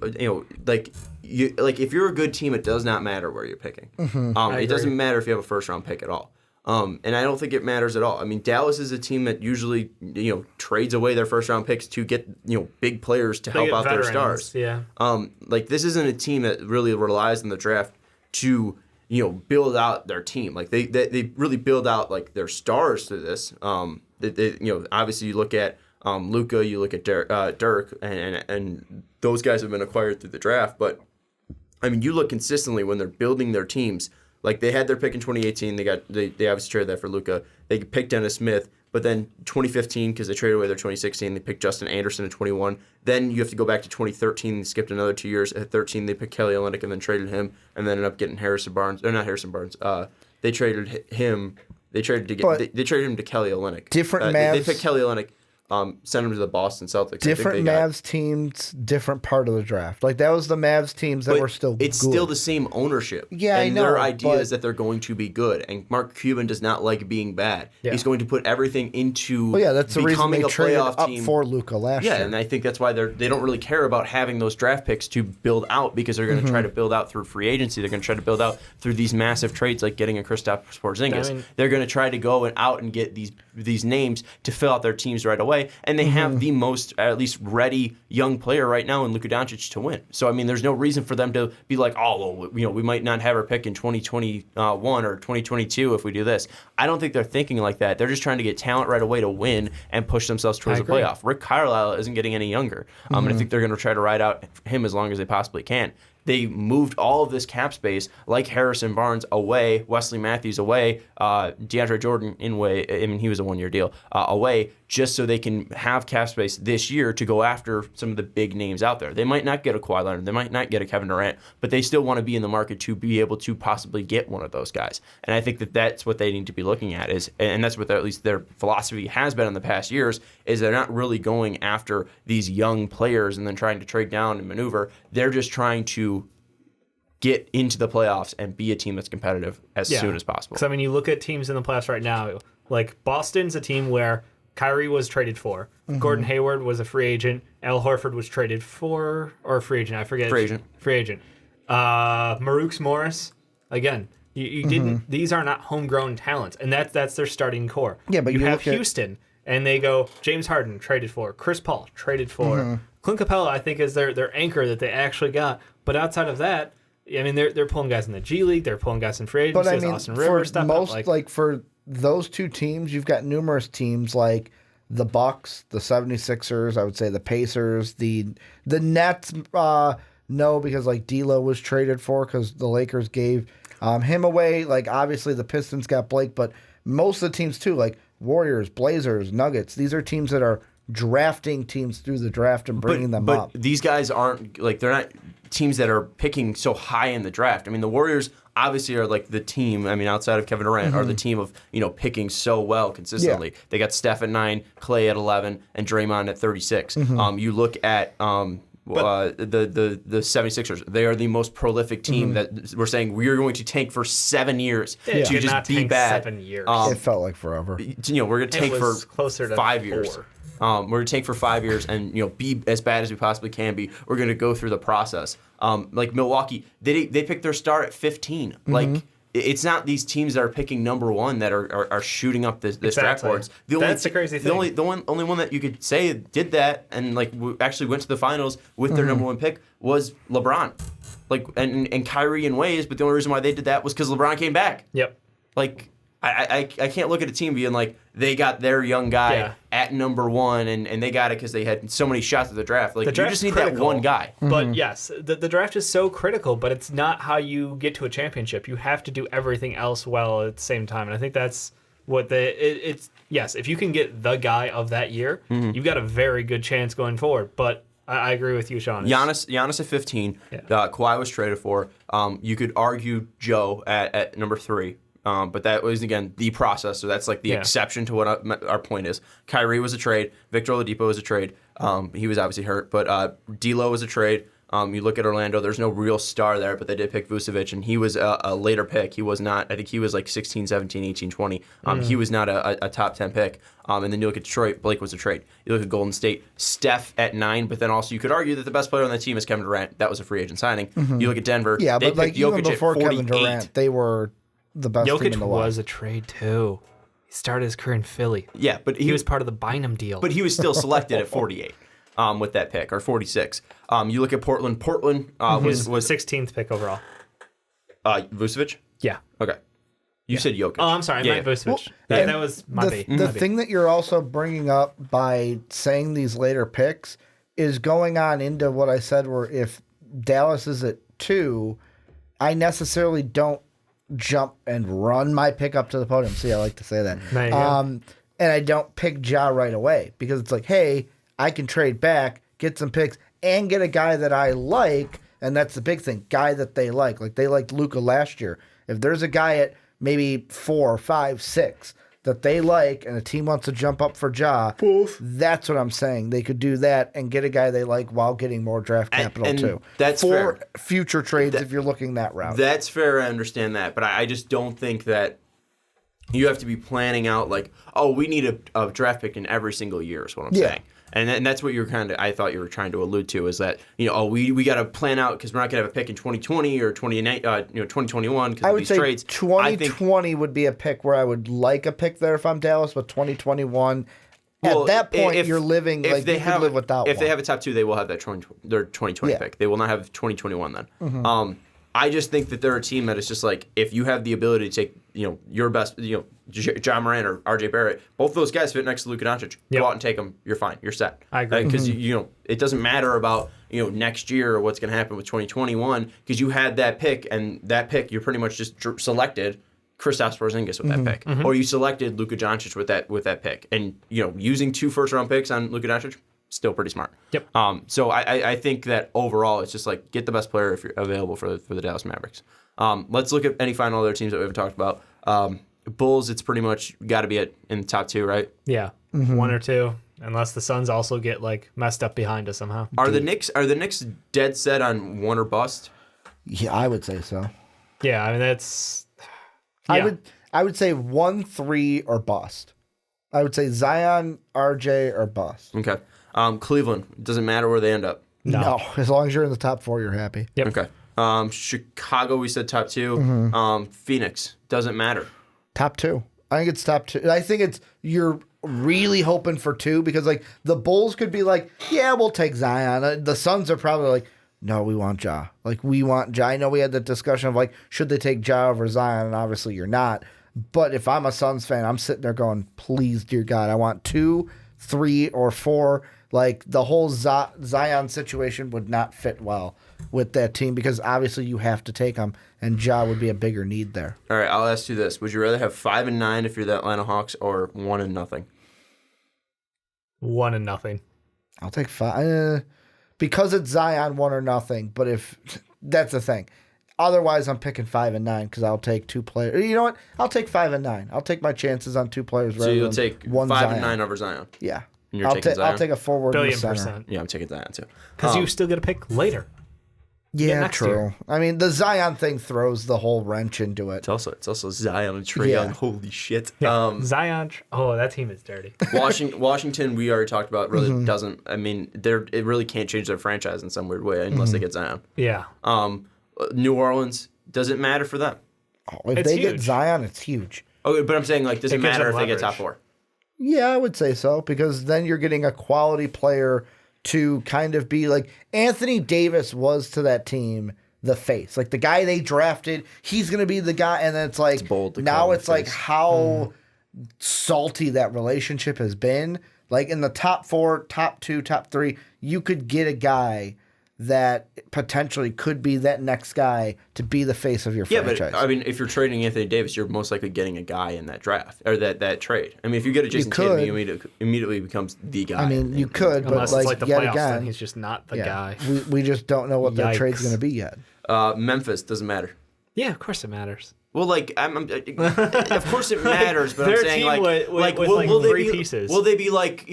S1: if you're a good team, it does not matter where you're picking. It doesn't matter if you have a first round pick at all. And I don't think it matters at all. I mean, Dallas is a team that usually, trades away their first round picks to get, big players to help out their stars.
S2: Yeah.
S1: This isn't a team that really relies on the draft to, build out their team. Like they really build out like their stars through this. Obviously you look at Luka, you look at Dirk, and those guys have been acquired through the draft. But I mean, you look consistently when they're building their teams. Like, they had their pick in 2018. They obviously traded that for Luka. They picked Dennis Smith. But then 2015, because they traded away their 2016, they picked Justin Anderson in 21. Then you have to go back to 2013. They skipped another 2 years. At 13, they picked Kelly Olynyk and then traded him. And then ended up getting Harrison Barnes. Or not Harrison Barnes. They traded him. They traded him to Kelly Olynyk.
S3: Different Mavs.
S1: They picked Kelly Olynyk. Sent him to the Boston Celtics.
S3: Different Mavs teams, different part of the draft. Like, that was the Mavs teams that were still good.
S1: It's still the same ownership.
S3: Yeah,
S1: I know. Their idea is that they're going to be good. And Mark Cuban does not like being bad. Yeah. He's going to put everything into
S3: that's the reason they traded up
S1: team.
S3: For Luka last year.
S1: Yeah, and I think that's why they don't really care about having those draft picks to build out because they're going to try to build out through free agency. They're going to try to build out through these massive trades like getting a Kristaps Porzingis. They're going to try to go out and get these names to fill out their teams right away. And they have the most, at least, ready young player right now in Luka Doncic to win. So, I mean, there's no reason for them to be like, we might not have our pick in 2021 or 2022 if we do this. I don't think they're thinking like that. They're just trying to get talent right away to win and push themselves towards the playoff. Rick Carlisle isn't getting any younger. And I think they're going to try to ride out him as long as they possibly can. They moved all of this cap space, like Harrison Barnes away, Wesley Matthews away, DeAndre Jordan he was a 1-year deal, away, just so they can have cap space this year to go after some of the big names out there. They might not get a Kawhi Leonard, they might not get a Kevin Durant, but they still want to be in the market to be able to possibly get one of those guys. And I think that's what they need to be looking at, and that's what at least their philosophy has been in the past years, is they're not really going after these young players and then trying to trade down and maneuver. They're just trying to get into the playoffs and be a team that's competitive as soon as possible.
S2: Because, I mean, you look at teams in the playoffs right now, like Boston's a team where Kyrie was traded for. Gordon Hayward was a free agent. Al Horford was traded for, or free agent, I forget. Free agent. Marukes Morris, again, you didn't. These are not homegrown talents, and that's their starting core.
S3: Yeah, but
S2: you have Houston, and they go James Harden traded for, Chris Paul traded for, Clint Capella I think is their anchor that they actually got. But outside of that, I mean they're pulling guys in the G League, they're pulling guys in free agency.
S3: But I mean,
S2: Austin Rivers
S3: for most
S2: up,
S3: for those two teams, you've got numerous teams like the Bucks, the 76ers, I would say the Pacers, the Nets. No, because like D'Lo was traded for because the Lakers gave him away. Like obviously the Pistons got Blake, but most of the teams too, like Warriors, Blazers, Nuggets. These are teams that are drafting teams through the draft and bringing them up.
S1: But these guys aren't like they're not teams that are picking so high in the draft. I mean, the Warriors obviously are like the team. I mean, outside of Kevin Durant, are the team of picking so well consistently. Yeah. They got Steph at 9, Clay at 11, and Draymond at 36. You look at the 76ers. They are the most prolific team that we're saying we're going to tank for 7 years to just be bad.
S2: 7 years.
S3: It felt like forever.
S1: We're going to tank for
S2: closer to
S1: 5 years. We're going to tank for 5 years and be as bad as we possibly can be. We're going to go through the process. Like Milwaukee, they picked their star at 15. Like it's not these teams that are picking number one that are shooting up this draft boards.
S2: That's the crazy thing.
S1: The only one that you could say did that and like actually went to the finals with their number one pick was LeBron. Like and Kyrie and Waze, but the only reason why they did that was because LeBron came back.
S2: Yep.
S1: Like I can't look at a team being like they got their young guy at number one and they got it because they had so many shots at the draft. Like you just need that one guy.
S2: But yes, the draft is so critical, but it's not how you get to a championship. You have to do everything else well at the same time, and I think that's what it's. Yes, if you can get the guy of that year, you've got a very good chance going forward. But I agree with you, Sean.
S1: Giannis at 15. Kawhi was traded for. You could argue Joe at number 3. But that was, again, the process. So that's like the exception to what our point is. Kyrie was a trade. Victor Oladipo was a trade. He was obviously hurt. But D'Lo was a trade. You look at Orlando, there's no real star there, but they did pick Vucevic, and he was a later pick. He was not, I think he was like 16, 17, 18, 20. He was not a top 10 pick. And then you look at Detroit, Blake was a trade. You look at Golden State, Steph at 9, but then also you could argue that the best player on that team is Kevin Durant. That was a free agent signing. You look at Denver.
S3: Yeah,
S1: they
S3: but like even before Kevin Durant, they were the best team in the West.
S2: Jokic was a trade too. He started his career in Philly.
S1: Yeah, but
S2: he was part of the Bynum deal.
S1: But he was still selected at 48 with that pick, or 46. You look at Portland. Portland was
S2: 16th pick overall.
S1: Vucevic?
S2: Yeah.
S1: Okay. You said Jokic.
S2: Oh, I'm sorry. I meant Vucevic.
S3: Well,
S2: that was my bad.
S3: The thing that you're also bringing up by saying these later picks is going on into what I said, where if Dallas is at 2, I necessarily don't jump and run my pick up to the podium. See, I like to say that. And I don't pick Ja right away because it's like, hey, I can trade back, get some picks, and get a guy that I like, and that's the big thing, guy that they like. Like they liked Luka last year. If there's a guy at maybe 4, 5, 6 that they like, and a team wants to jump up for Ja, that's what I'm saying. They could do that and get a guy they like while getting more draft capital
S1: and
S3: too.
S1: That's
S3: for
S1: fair.
S3: Future trades if you're looking that route.
S1: That's fair. I understand that, but I just don't think that you have to be planning out like, oh, we need a draft pick in every single year is what I'm saying. And that's what I thought you were trying to allude to is that, we got to plan out because we're not going to have a pick in 2020 or 2021 because of these trades.
S3: 2020 would be a pick where I would like a pick there if I'm Dallas, but 2021, at that point, you're living like you could live without one.
S1: If they have a top 2, they will have their 2020 pick. They will not have 2021 then. I just think that they're a team that is just like, if you have the ability to take, your best, John Moran or RJ Barrett, both those guys fit next to Luka Doncic. Go out and take them. You're fine. You're set.
S2: I agree.
S1: Because, it doesn't matter about, next year or what's going to happen with 2021 because you had that pick, and that pick, you pretty much just selected Kristaps Porzingis with that pick. Or you selected Luka Doncic with that pick. And, using 2 first-round picks on Luka Doncic, still pretty smart.
S2: Yep.
S1: So I think that overall it's just like get the best player if you're available for the Dallas Mavericks. Let's look at any final other teams that we haven't talked about. Bulls, it's pretty much got to be in the top 2, right?
S2: Yeah, 1 or 2, unless the Suns also get like messed up behind us somehow.
S1: Are the Knicks dead set on 1 or bust?
S3: Yeah, I would say so.
S2: Yeah, I mean that's. Yeah.
S3: I would say 1-3 or bust. I would say Zion, RJ, or bust.
S1: Okay. Cleveland, doesn't matter where they end up.
S3: No, as long as you're in the top 4, you're happy.
S2: Yep.
S1: Okay. Chicago, we said top 2. Phoenix, doesn't matter.
S3: Top 2. I think it's top 2. I think it's you're really hoping for 2 because like the Bulls could be like, yeah, we'll take Zion. The Suns are probably like, no, we want Ja. Like we want Ja. I know we had the discussion of like, should they take Ja over Zion? And obviously you're not. But if I'm a Suns fan, I'm sitting there going, please, dear God, I want 2, 3, or 4. Like the whole Zion situation would not fit well with that team because obviously you have to take him, and Ja would be a bigger need there.
S1: All right, I'll ask you this: would you rather have 5-9 if you're the Atlanta Hawks, or 1-0?
S2: 1-0.
S3: I'll take 5 because it's Zion 1 or nothing. But if that's the thing. Otherwise, I'm picking 5-9 because I'll take 2 players. You know what? I'll take 5-9. I'll take my chances on 2 players.
S1: So you'll take 5-9 over Zion.
S3: Yeah,
S1: And you're taking Zion?
S3: I'll take a forward and a center.
S2: %.
S1: Yeah, I'm taking Zion too.
S2: Because you still get a pick later.
S3: Yeah,
S2: next
S3: true.
S2: year.
S3: I mean, the Zion thing throws the whole wrench into it.
S1: It's also Zion and Trae Young. Holy shit.
S2: Yeah. Zion. Oh, that team is dirty.
S1: Washington, we already talked about. Really doesn't. I mean, it really can't change their franchise in some weird way unless they get Zion.
S2: Yeah.
S1: New Orleans, doesn't matter for them.
S3: If
S2: It's
S3: they
S2: huge.
S3: get Zion, it's huge.
S1: Okay, but I'm saying like, does it
S2: It gives
S1: matter
S2: them
S1: if they get top
S2: leverage.
S1: 4?
S3: Yeah, I would say so because then you're getting a quality player to kind of be like Anthony Davis was to that team. The face, like the guy they drafted, he's gonna be the guy, and then it's like
S1: bold to
S3: now
S1: call him
S3: it's
S1: the
S3: like
S1: face.
S3: how salty that relationship has been. Like in the top 4, top 2, top 3, you could get a guy that potentially could be that next guy to be the face of your franchise.
S1: But I mean, if you're trading Anthony Davis, you're most likely getting a guy in that draft or that trade. I mean, if you get a Jason Tatum, he immediately becomes the guy.
S3: I mean, you could, but
S2: Unless it's like the
S3: yet
S2: playoffs, then
S3: again,
S2: he's just not the guy.
S3: we just don't know what that
S2: Yikes.
S3: trade's going to be yet.
S1: Memphis doesn't matter.
S2: Yeah, of course it matters.
S1: Well, like, of course it matters, but I'm
S2: Their
S1: saying
S2: team
S1: like,
S2: with
S1: will,
S2: like
S1: will they
S2: 3
S1: be,
S2: pieces.
S1: Will they be like,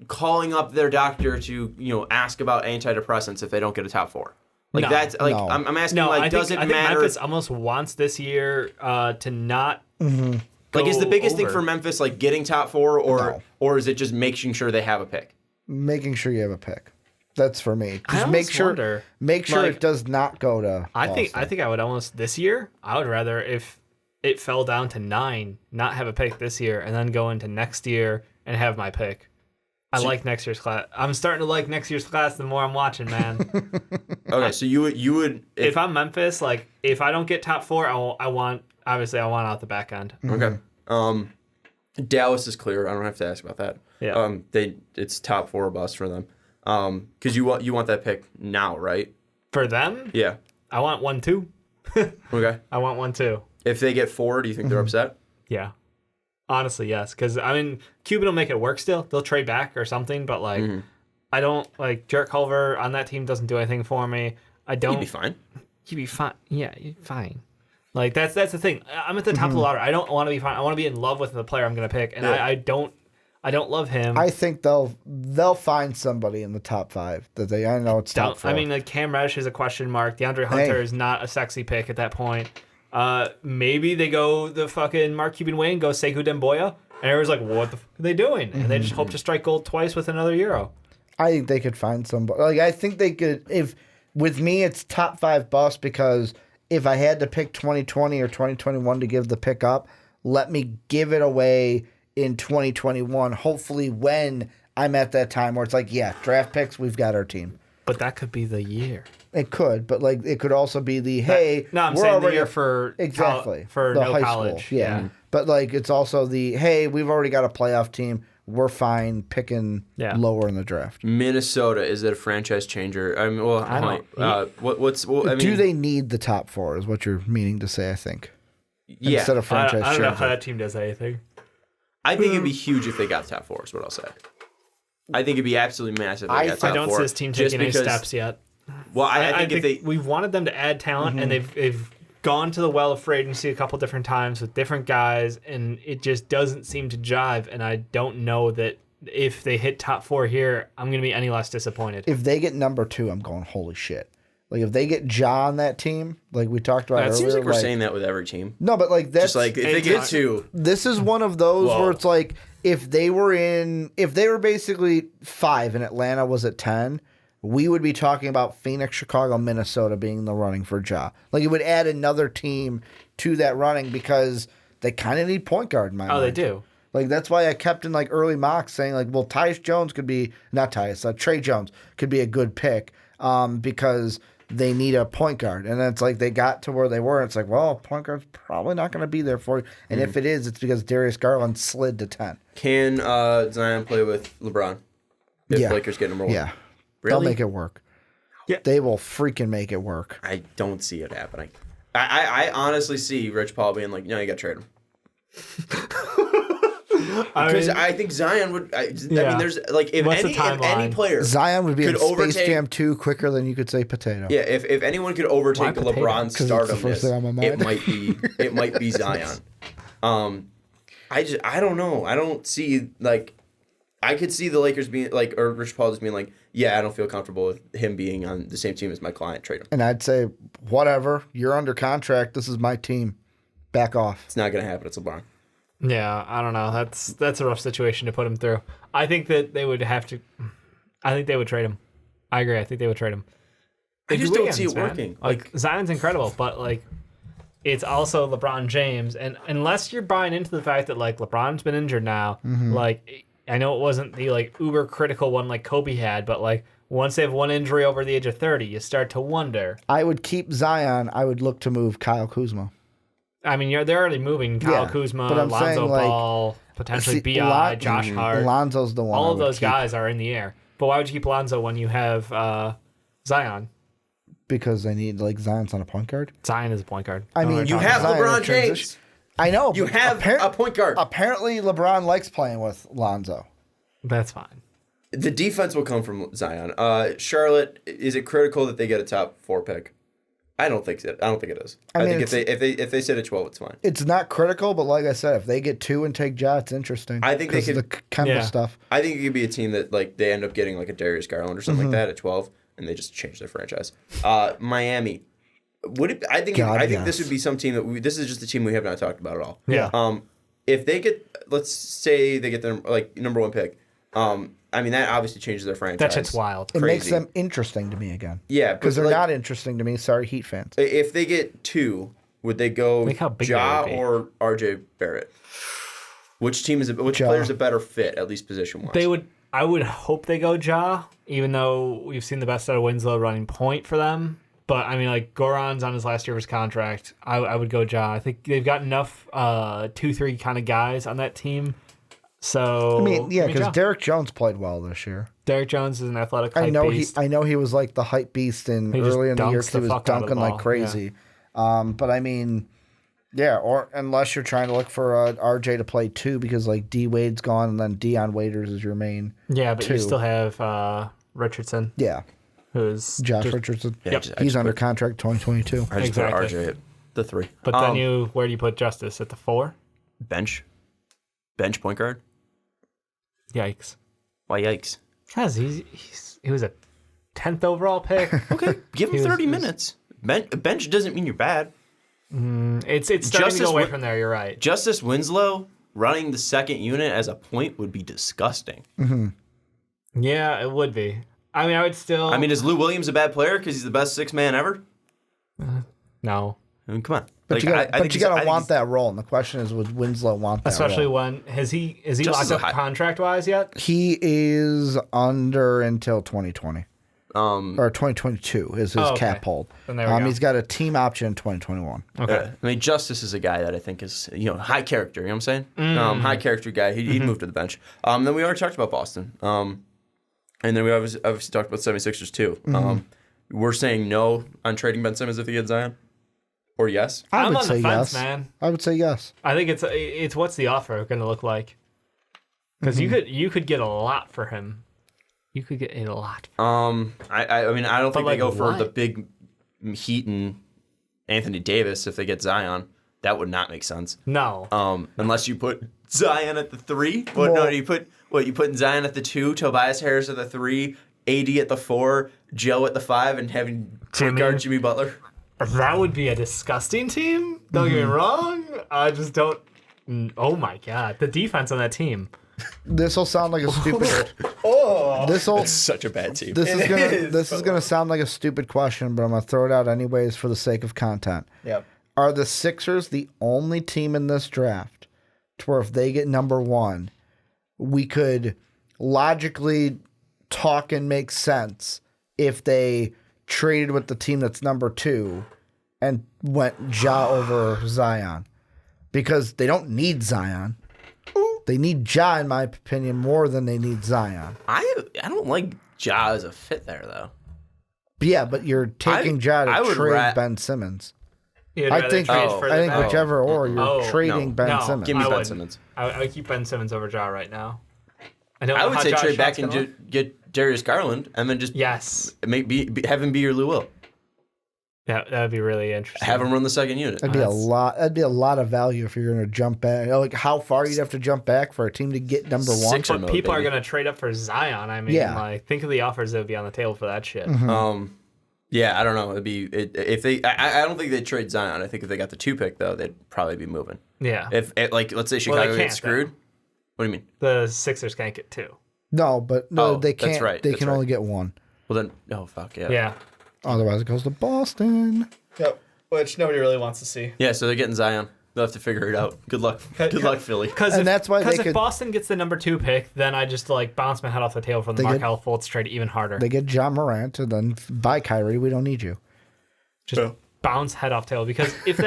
S1: calling up their doctor to, ask about antidepressants if they don't get a top 4? Like
S2: No.
S1: that's like
S3: No.
S1: I'm asking
S2: No,
S1: like,
S2: I
S1: does
S2: think,
S1: it
S2: I think
S1: matter?
S2: Memphis almost wants this year to not.
S1: Like, is the biggest thing
S2: over.
S1: for Memphis like getting top 4,
S3: No.
S1: or is it just making sure they have a pick?
S3: Making sure you have a pick. That's for me.
S2: I
S3: Just
S2: almost wonder,
S3: make sure
S2: like,
S3: it does not go to.
S2: I
S3: Boston.
S2: think I would almost this year. I would rather if it fell down to 9, not have a pick this year, and then go into next year and have my pick. I like next year's class. I'm starting to like next year's class the more I'm watching, man.
S1: Okay, so you would
S2: If I'm Memphis, like if I don't get top 4, I want out the back end.
S1: Okay. Dallas is clear. I don't have to ask about that.
S2: Yeah.
S1: It's top 4 or bust for them. Because you want that pick now, right?
S2: For them,
S1: Yeah.
S2: I want 1-2.
S1: Okay.
S2: I want 1-2.
S1: If they get 4, do you think they're upset?
S2: Yeah. Honestly, yes. Because, I mean, Cuban will make it work still. They'll trade back or something, but, like, I don't, like, Jarrett Culver on that team doesn't do anything for me. I don't.
S1: He'd be fine.
S2: He'd be fine. Yeah, fine. Like, that's the thing. I'm at the top of the ladder. I don't want to be fine. I want to be in love with the player I'm going to pick, and
S1: Yeah.
S2: I don't love him.
S3: I think they'll find somebody in the top 5 that I know it's top 4.
S2: I mean, like, Cam Reddish is a question mark. DeAndre Hunter is not a sexy pick at that point. Maybe they go the fucking Mark Cuban way and go Sekou Demboya, and everyone's like, what the fuck are they doing? And they just hope to strike gold twice with another Euro.
S3: I think they could find somebody. Like I think they could. If with me, it's top 5 bust because if I had to pick 2020 or 2021 to give the pick up, let me give it away in 2021. Hopefully, when I'm at that time where it's like, yeah, draft picks, we've got our team.
S2: But that could be the year.
S3: It could, but like it could also be the hey.
S2: No, I'm
S3: we're
S2: saying the
S3: already
S2: year for
S3: exactly
S2: for
S3: the
S2: no
S3: high
S2: college.
S3: School. Yeah. But like it's also the hey, we've already got a playoff team. We're fine picking lower in the draft.
S1: Minnesota, is it a franchise changer? I mean, well,
S2: I don't.
S3: Do they need the top 4? Is what you're meaning to say? I think.
S1: Yeah.
S3: Instead of franchise
S2: I don't know
S3: changer.
S2: how that team does anything.
S1: I think it'd be huge if they got top 4. Is what I'll say. I think it'd be absolutely massive. If they got top
S2: I don't
S1: 4,
S2: see this team
S1: just
S2: taking any
S1: because-
S2: steps yet.
S1: Well, I think if they
S2: we've wanted them to add talent, and they've gone to the well of free agency a couple different times with different guys, and it just doesn't seem to jive. And I don't know that if they hit top 4 here, I'm going to be any less disappointed.
S3: If they get number 2, I'm going holy shit. Like if they get Ja on that team, like we talked about
S1: It
S3: earlier,
S1: seems like we're saying that with every team.
S3: no, but like that's
S1: Just like if they get 2.
S3: This is one of those where it's like if they were basically 5 and Atlanta was at 10, we would be talking about Phoenix, Chicago, Minnesota being the running for Ja. Like it would add another team to that running because they kind of need point guard in my mind.
S2: Oh, they do.
S3: Like that's why I kept in like early mocks saying like, well, Tyus Jones could be not Tyus, Trey Jones could be a good pick because they need a point guard. And then it's like they got to where they were. And it's like, well, point guard's probably not going to be there for you. And if it is, it's because Darius Garland slid to 10.
S1: Can Zion play with LeBron if Lakers get number 1?
S3: Yeah.
S1: Really?
S3: They'll make it work.
S2: Yeah.
S3: They will freaking make it work.
S1: I don't see it happening. I honestly see Rich Paul being like, no, you got to trade him. Because I think Zion would. I mean, there's like if any player
S3: Zion would be in Space
S1: overtake,
S3: Jam 2 quicker than you could say potato.
S1: Yeah, if anyone could overtake LeBron's stardomness, it might be Zion. I don't know. I don't see like. I could see the Lakers being like, or Rich Paul just being like, yeah, I don't feel comfortable with him being on the same team as my client. Trade him.
S3: And I'd say, whatever. You're under contract. This is my team. Back off.
S1: It's not gonna happen. It's LeBron.
S2: Yeah, I don't know. That's a rough situation to put him through. I think that they would have to. I think they would trade him. I agree. I think they would trade him.
S1: I just don't see it working.
S2: Like Zion's incredible, but like it's also LeBron James, and unless you're buying into the fact that like LeBron's been injured now, like I know it wasn't the like uber critical one like Kobe had, but like once they have one injury over the age of 30, you start to wonder.
S3: I would keep Zion. I would look to move Kyle Kuzma.
S2: I mean, they're already moving Kyle Kuzma, Lonzo Ball, potentially B.I., Josh Hart.
S3: Lonzo's the one.
S2: All of those guys are in the air. But why would you keep Lonzo when you have Zion?
S3: Because they need, like, Zion's on a point guard.
S2: Zion is a point guard.
S3: I mean,
S1: you have LeBron James.
S3: I know.
S1: You have a point guard.
S3: Apparently, LeBron likes playing with Lonzo.
S2: That's fine.
S1: The defense will come from Zion. Charlotte, is it critical that they get a top 4 pick? I don't think it is. I think if they sit at 12, it's fine.
S3: It's not critical, but like I said, if they get 2 and take Ja, it's interesting.
S1: I think they could
S3: the Kemba stuff.
S1: I think it could be a team that like they end up getting like a Darius Garland or something like that at 12, and they just change their franchise. Miami, I think this would be some team that this is just a team we have not talked about at all.
S2: Yeah.
S1: If they get, let's say they get their like number 1 pick. I mean, that obviously changes their franchise.
S2: That shit's wild.
S3: It makes them interesting to me again.
S1: Yeah.
S3: Because they're not interesting to me. Sorry, Heat fans.
S1: If they get 2, would they go Ja or RJ Barrett? Which player's a better fit, at least position-wise?
S2: I would hope they go Ja, even though we've seen the best out of Winslow running point for them. But, I mean, like, Goran's on his last year of his contract. I would go Ja. I think they've got enough 2-3 kind of guys on that team. So
S3: I mean, yeah, because Derek Jones played well this year.
S2: Derek Jones is an athletic hype beast.
S3: I know he was like the hype beast early in the year because he was dunking like crazy. Yeah. But I mean, yeah, or unless you're trying to look for RJ to play 2 because like D Wade's gone and then Deion Waiters is your main.
S2: Yeah, but you still have Richardson.
S3: Yeah,
S2: who's
S3: Josh Richardson.
S2: Yep.
S3: He's under contract 2022.
S1: I just put RJ at the 3.
S2: But then where do you put Justice at the 4?
S1: Bench point guard.
S2: Yikes.
S1: Why yikes?
S2: Because he was a 10th overall pick.
S1: Okay, give him 30 minutes. Bench doesn't mean you're bad.
S2: It's starting to go away from there, you're right.
S1: Justice Winslow running the second unit as a point would be disgusting.
S3: Mm-hmm.
S2: Yeah, it would be. I mean, I would still...
S1: I mean, is Lou Williams a bad player because he's the best 6 man ever?
S2: No.
S1: I mean, come on.
S3: But you gotta want that role, and the question is, would Winslow want that
S2: especially
S3: role?
S2: when is he locked up contract wise yet?
S3: He is under until 2020. Or 2022 is his cap hold. He's got a team option in 2021.
S2: Okay.
S1: I mean, Justice is a guy that I think is high character. You know what I'm saying? High character guy. He'd move to the bench. Then we already talked about Boston. And then we obviously talked about 76ers too. We're saying no on trading Ben Simmons if he gets Zion. Or yes?
S2: I'm on the fence, man.
S3: I would say yes.
S2: I think it's what's the offer going to look like? Because you could get a lot for him. You could get a lot.
S1: I mean, I don't think they go for the big Heat and Anthony Davis if they get Zion. That would not make sense.
S2: No.
S1: Unless you put Zion at the 3. You put Zion at the 2, Tobias Harris at the 3, AD at the 4, Joe at the 5, and having point guard Jimmy Butler.
S2: That would be a disgusting team. Don't get me wrong. I just don't. Oh my god, the defense on that team.
S3: This will sound like a stupid.
S1: It's such a bad team.
S3: This is gonna sound like a stupid question, but I'm gonna throw it out anyways for the sake of content.
S2: Yep.
S3: Are the Sixers the only team in this draft to where if they get number 1, we could logically talk and make sense if they traded with the team that's number 2 and went Ja over Zion? Because they don't need Zion. They need Ja, in my opinion, more than they need Zion.
S1: I don't like Ja as a fit there, though.
S3: Yeah, but you're taking Ja to trade Ben Simmons. I think whichever you're trading Ben Simmons.
S1: Give me Ben Simmons.
S2: I would keep Ben Simmons over Ja right now.
S1: I would say trade back and get Darius Garland and then just have him be your Lou Will.
S2: Yeah, that would be really interesting.
S1: Have him run the second unit.
S3: That'd be a lot. That'd be a lot of value if you're going to jump back. Like how far you'd have to jump back for a team to get number 1.
S2: But people are going to trade up for Zion. I mean, like think of the offers that would be on the table for that shit.
S3: Mm-hmm.
S1: Yeah, I don't know. It'd be if they. I don't think they'd trade Zion. I think if they got the 2 pick though, they'd probably be moving.
S2: Yeah.
S1: If let's say Chicago gets screwed.
S2: Though.
S1: What do you mean?
S2: The Sixers can't get 2.
S3: No, but they can't.
S1: That's right.
S3: They can only get 1.
S1: Well then, fuck yeah.
S2: Yeah.
S3: Otherwise, it goes to Boston.
S2: Yep. Which nobody really wants to see.
S1: Yeah, so they're getting Zion. They'll have to figure it out. Good luck. Good luck, Philly.
S3: That's why
S2: if Boston gets the number 2 pick, then I just bounce my head off the table from the Markelle Fultz trade even harder.
S3: They get Ja Morant, and then bye Kyrie. We don't need you.
S2: Just bounce head off table because if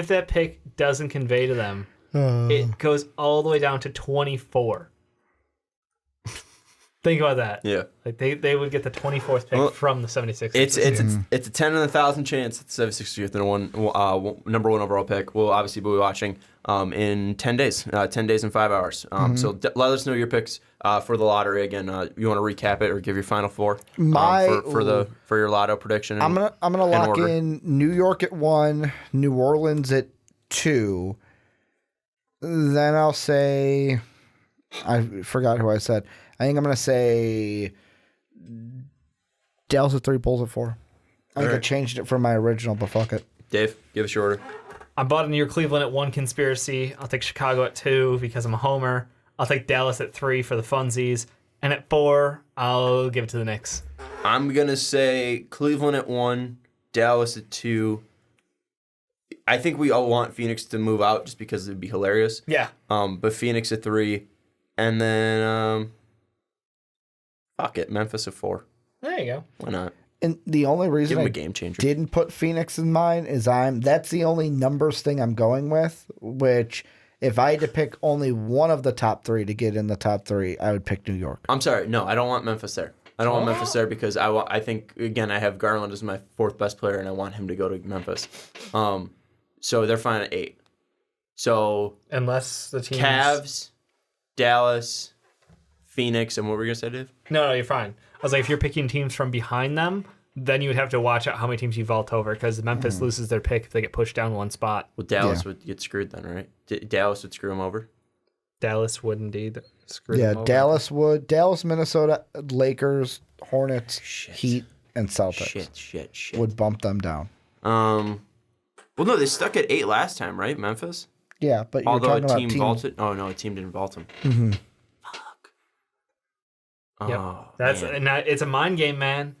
S2: that pick doesn't convey to them, it goes all the way down to 24. Think about that.
S1: Yeah.
S2: Like they would get the 24th pick from the 76ers.
S1: It's a 10 in 1,000 chance that the 76ers get the number 1 overall pick. We'll obviously be watching in 10 days. 10 days and 5 hours. So let us know your picks for the lottery. Again, you want to recap it or give your final 4 for your lotto prediction?
S3: I'm gonna lock in New York at 1, New Orleans at 2. Then I'll say I forgot who I said. I think I'm going to say Dallas at 3, Bulls at 4. I think I changed it from my original, but fuck it.
S1: Dave, give us your order.
S2: I'm bought into your Cleveland at 1 conspiracy. I'll take Chicago at 2 because I'm a homer. I'll take Dallas at 3 for the funsies. And at 4, I'll give it to the Knicks.
S1: I'm going to say Cleveland at 1, Dallas at 2. I think we all want Phoenix to move out just because it would be hilarious.
S2: Yeah.
S1: But Phoenix at 3. And then... fuck it, Memphis at 4.
S2: There you go.
S1: Why not?
S3: And the only reason
S1: Give him a game changer.
S3: Didn't put Phoenix in mine is that's the only numbers thing I'm going with, which if I had to pick only one of the top 3 to get in the top 3, I would pick New York.
S1: I'm sorry. No, I don't want Memphis there. I don't want Memphis there because I think, again, I have Garland as my 4th best player, and I want him to go to Memphis. So they're fine at 8. So
S2: unless the teams...
S1: Cavs, Dallas, Phoenix, and what were you going to say, Dave?
S2: No, you're fine. I was like, if you're picking teams from behind them, then you would have to watch out how many teams you vault over because Memphis loses their pick if they get pushed down 1 spot.
S1: Well, Dallas would get screwed then, right? Dallas would screw them over?
S2: Dallas would indeed screw them over.
S3: Dallas would. Dallas, Minnesota, Lakers, Hornets, Heat, and Celtics.
S1: Shit.
S3: Would bump them down.
S1: Well, no, they stuck at 8 last time, right? Memphis?
S3: Yeah, but you're talking about team
S1: vaulted. Oh, no, a team didn't vault them.
S3: Mm-hmm.
S1: Fuck.
S2: Yep. It's a mind game, man.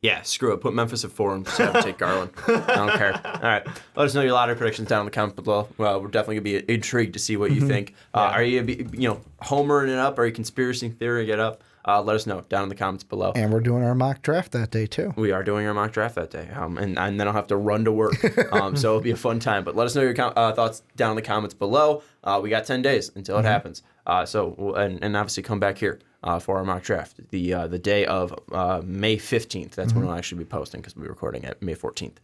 S1: Yeah, screw it. Put Memphis at 4 and just have them take Garland. I don't care. All right. Let us know your lottery predictions down in the comments below. Well, we're definitely going to be intrigued to see what you think. Are you homering it up? Are you conspiracy theory it up? Let us know down in the comments below.
S3: And we're doing our mock draft that day, too.
S1: We are doing our mock draft that day. And then I'll have to run to work. So it'll be a fun time. But let us know your thoughts down in the comments below. We got 10 days until it happens. And obviously come back here for our mock draft the day of May 15th. That's when we'll actually be posting because we'll be recording at May 14th.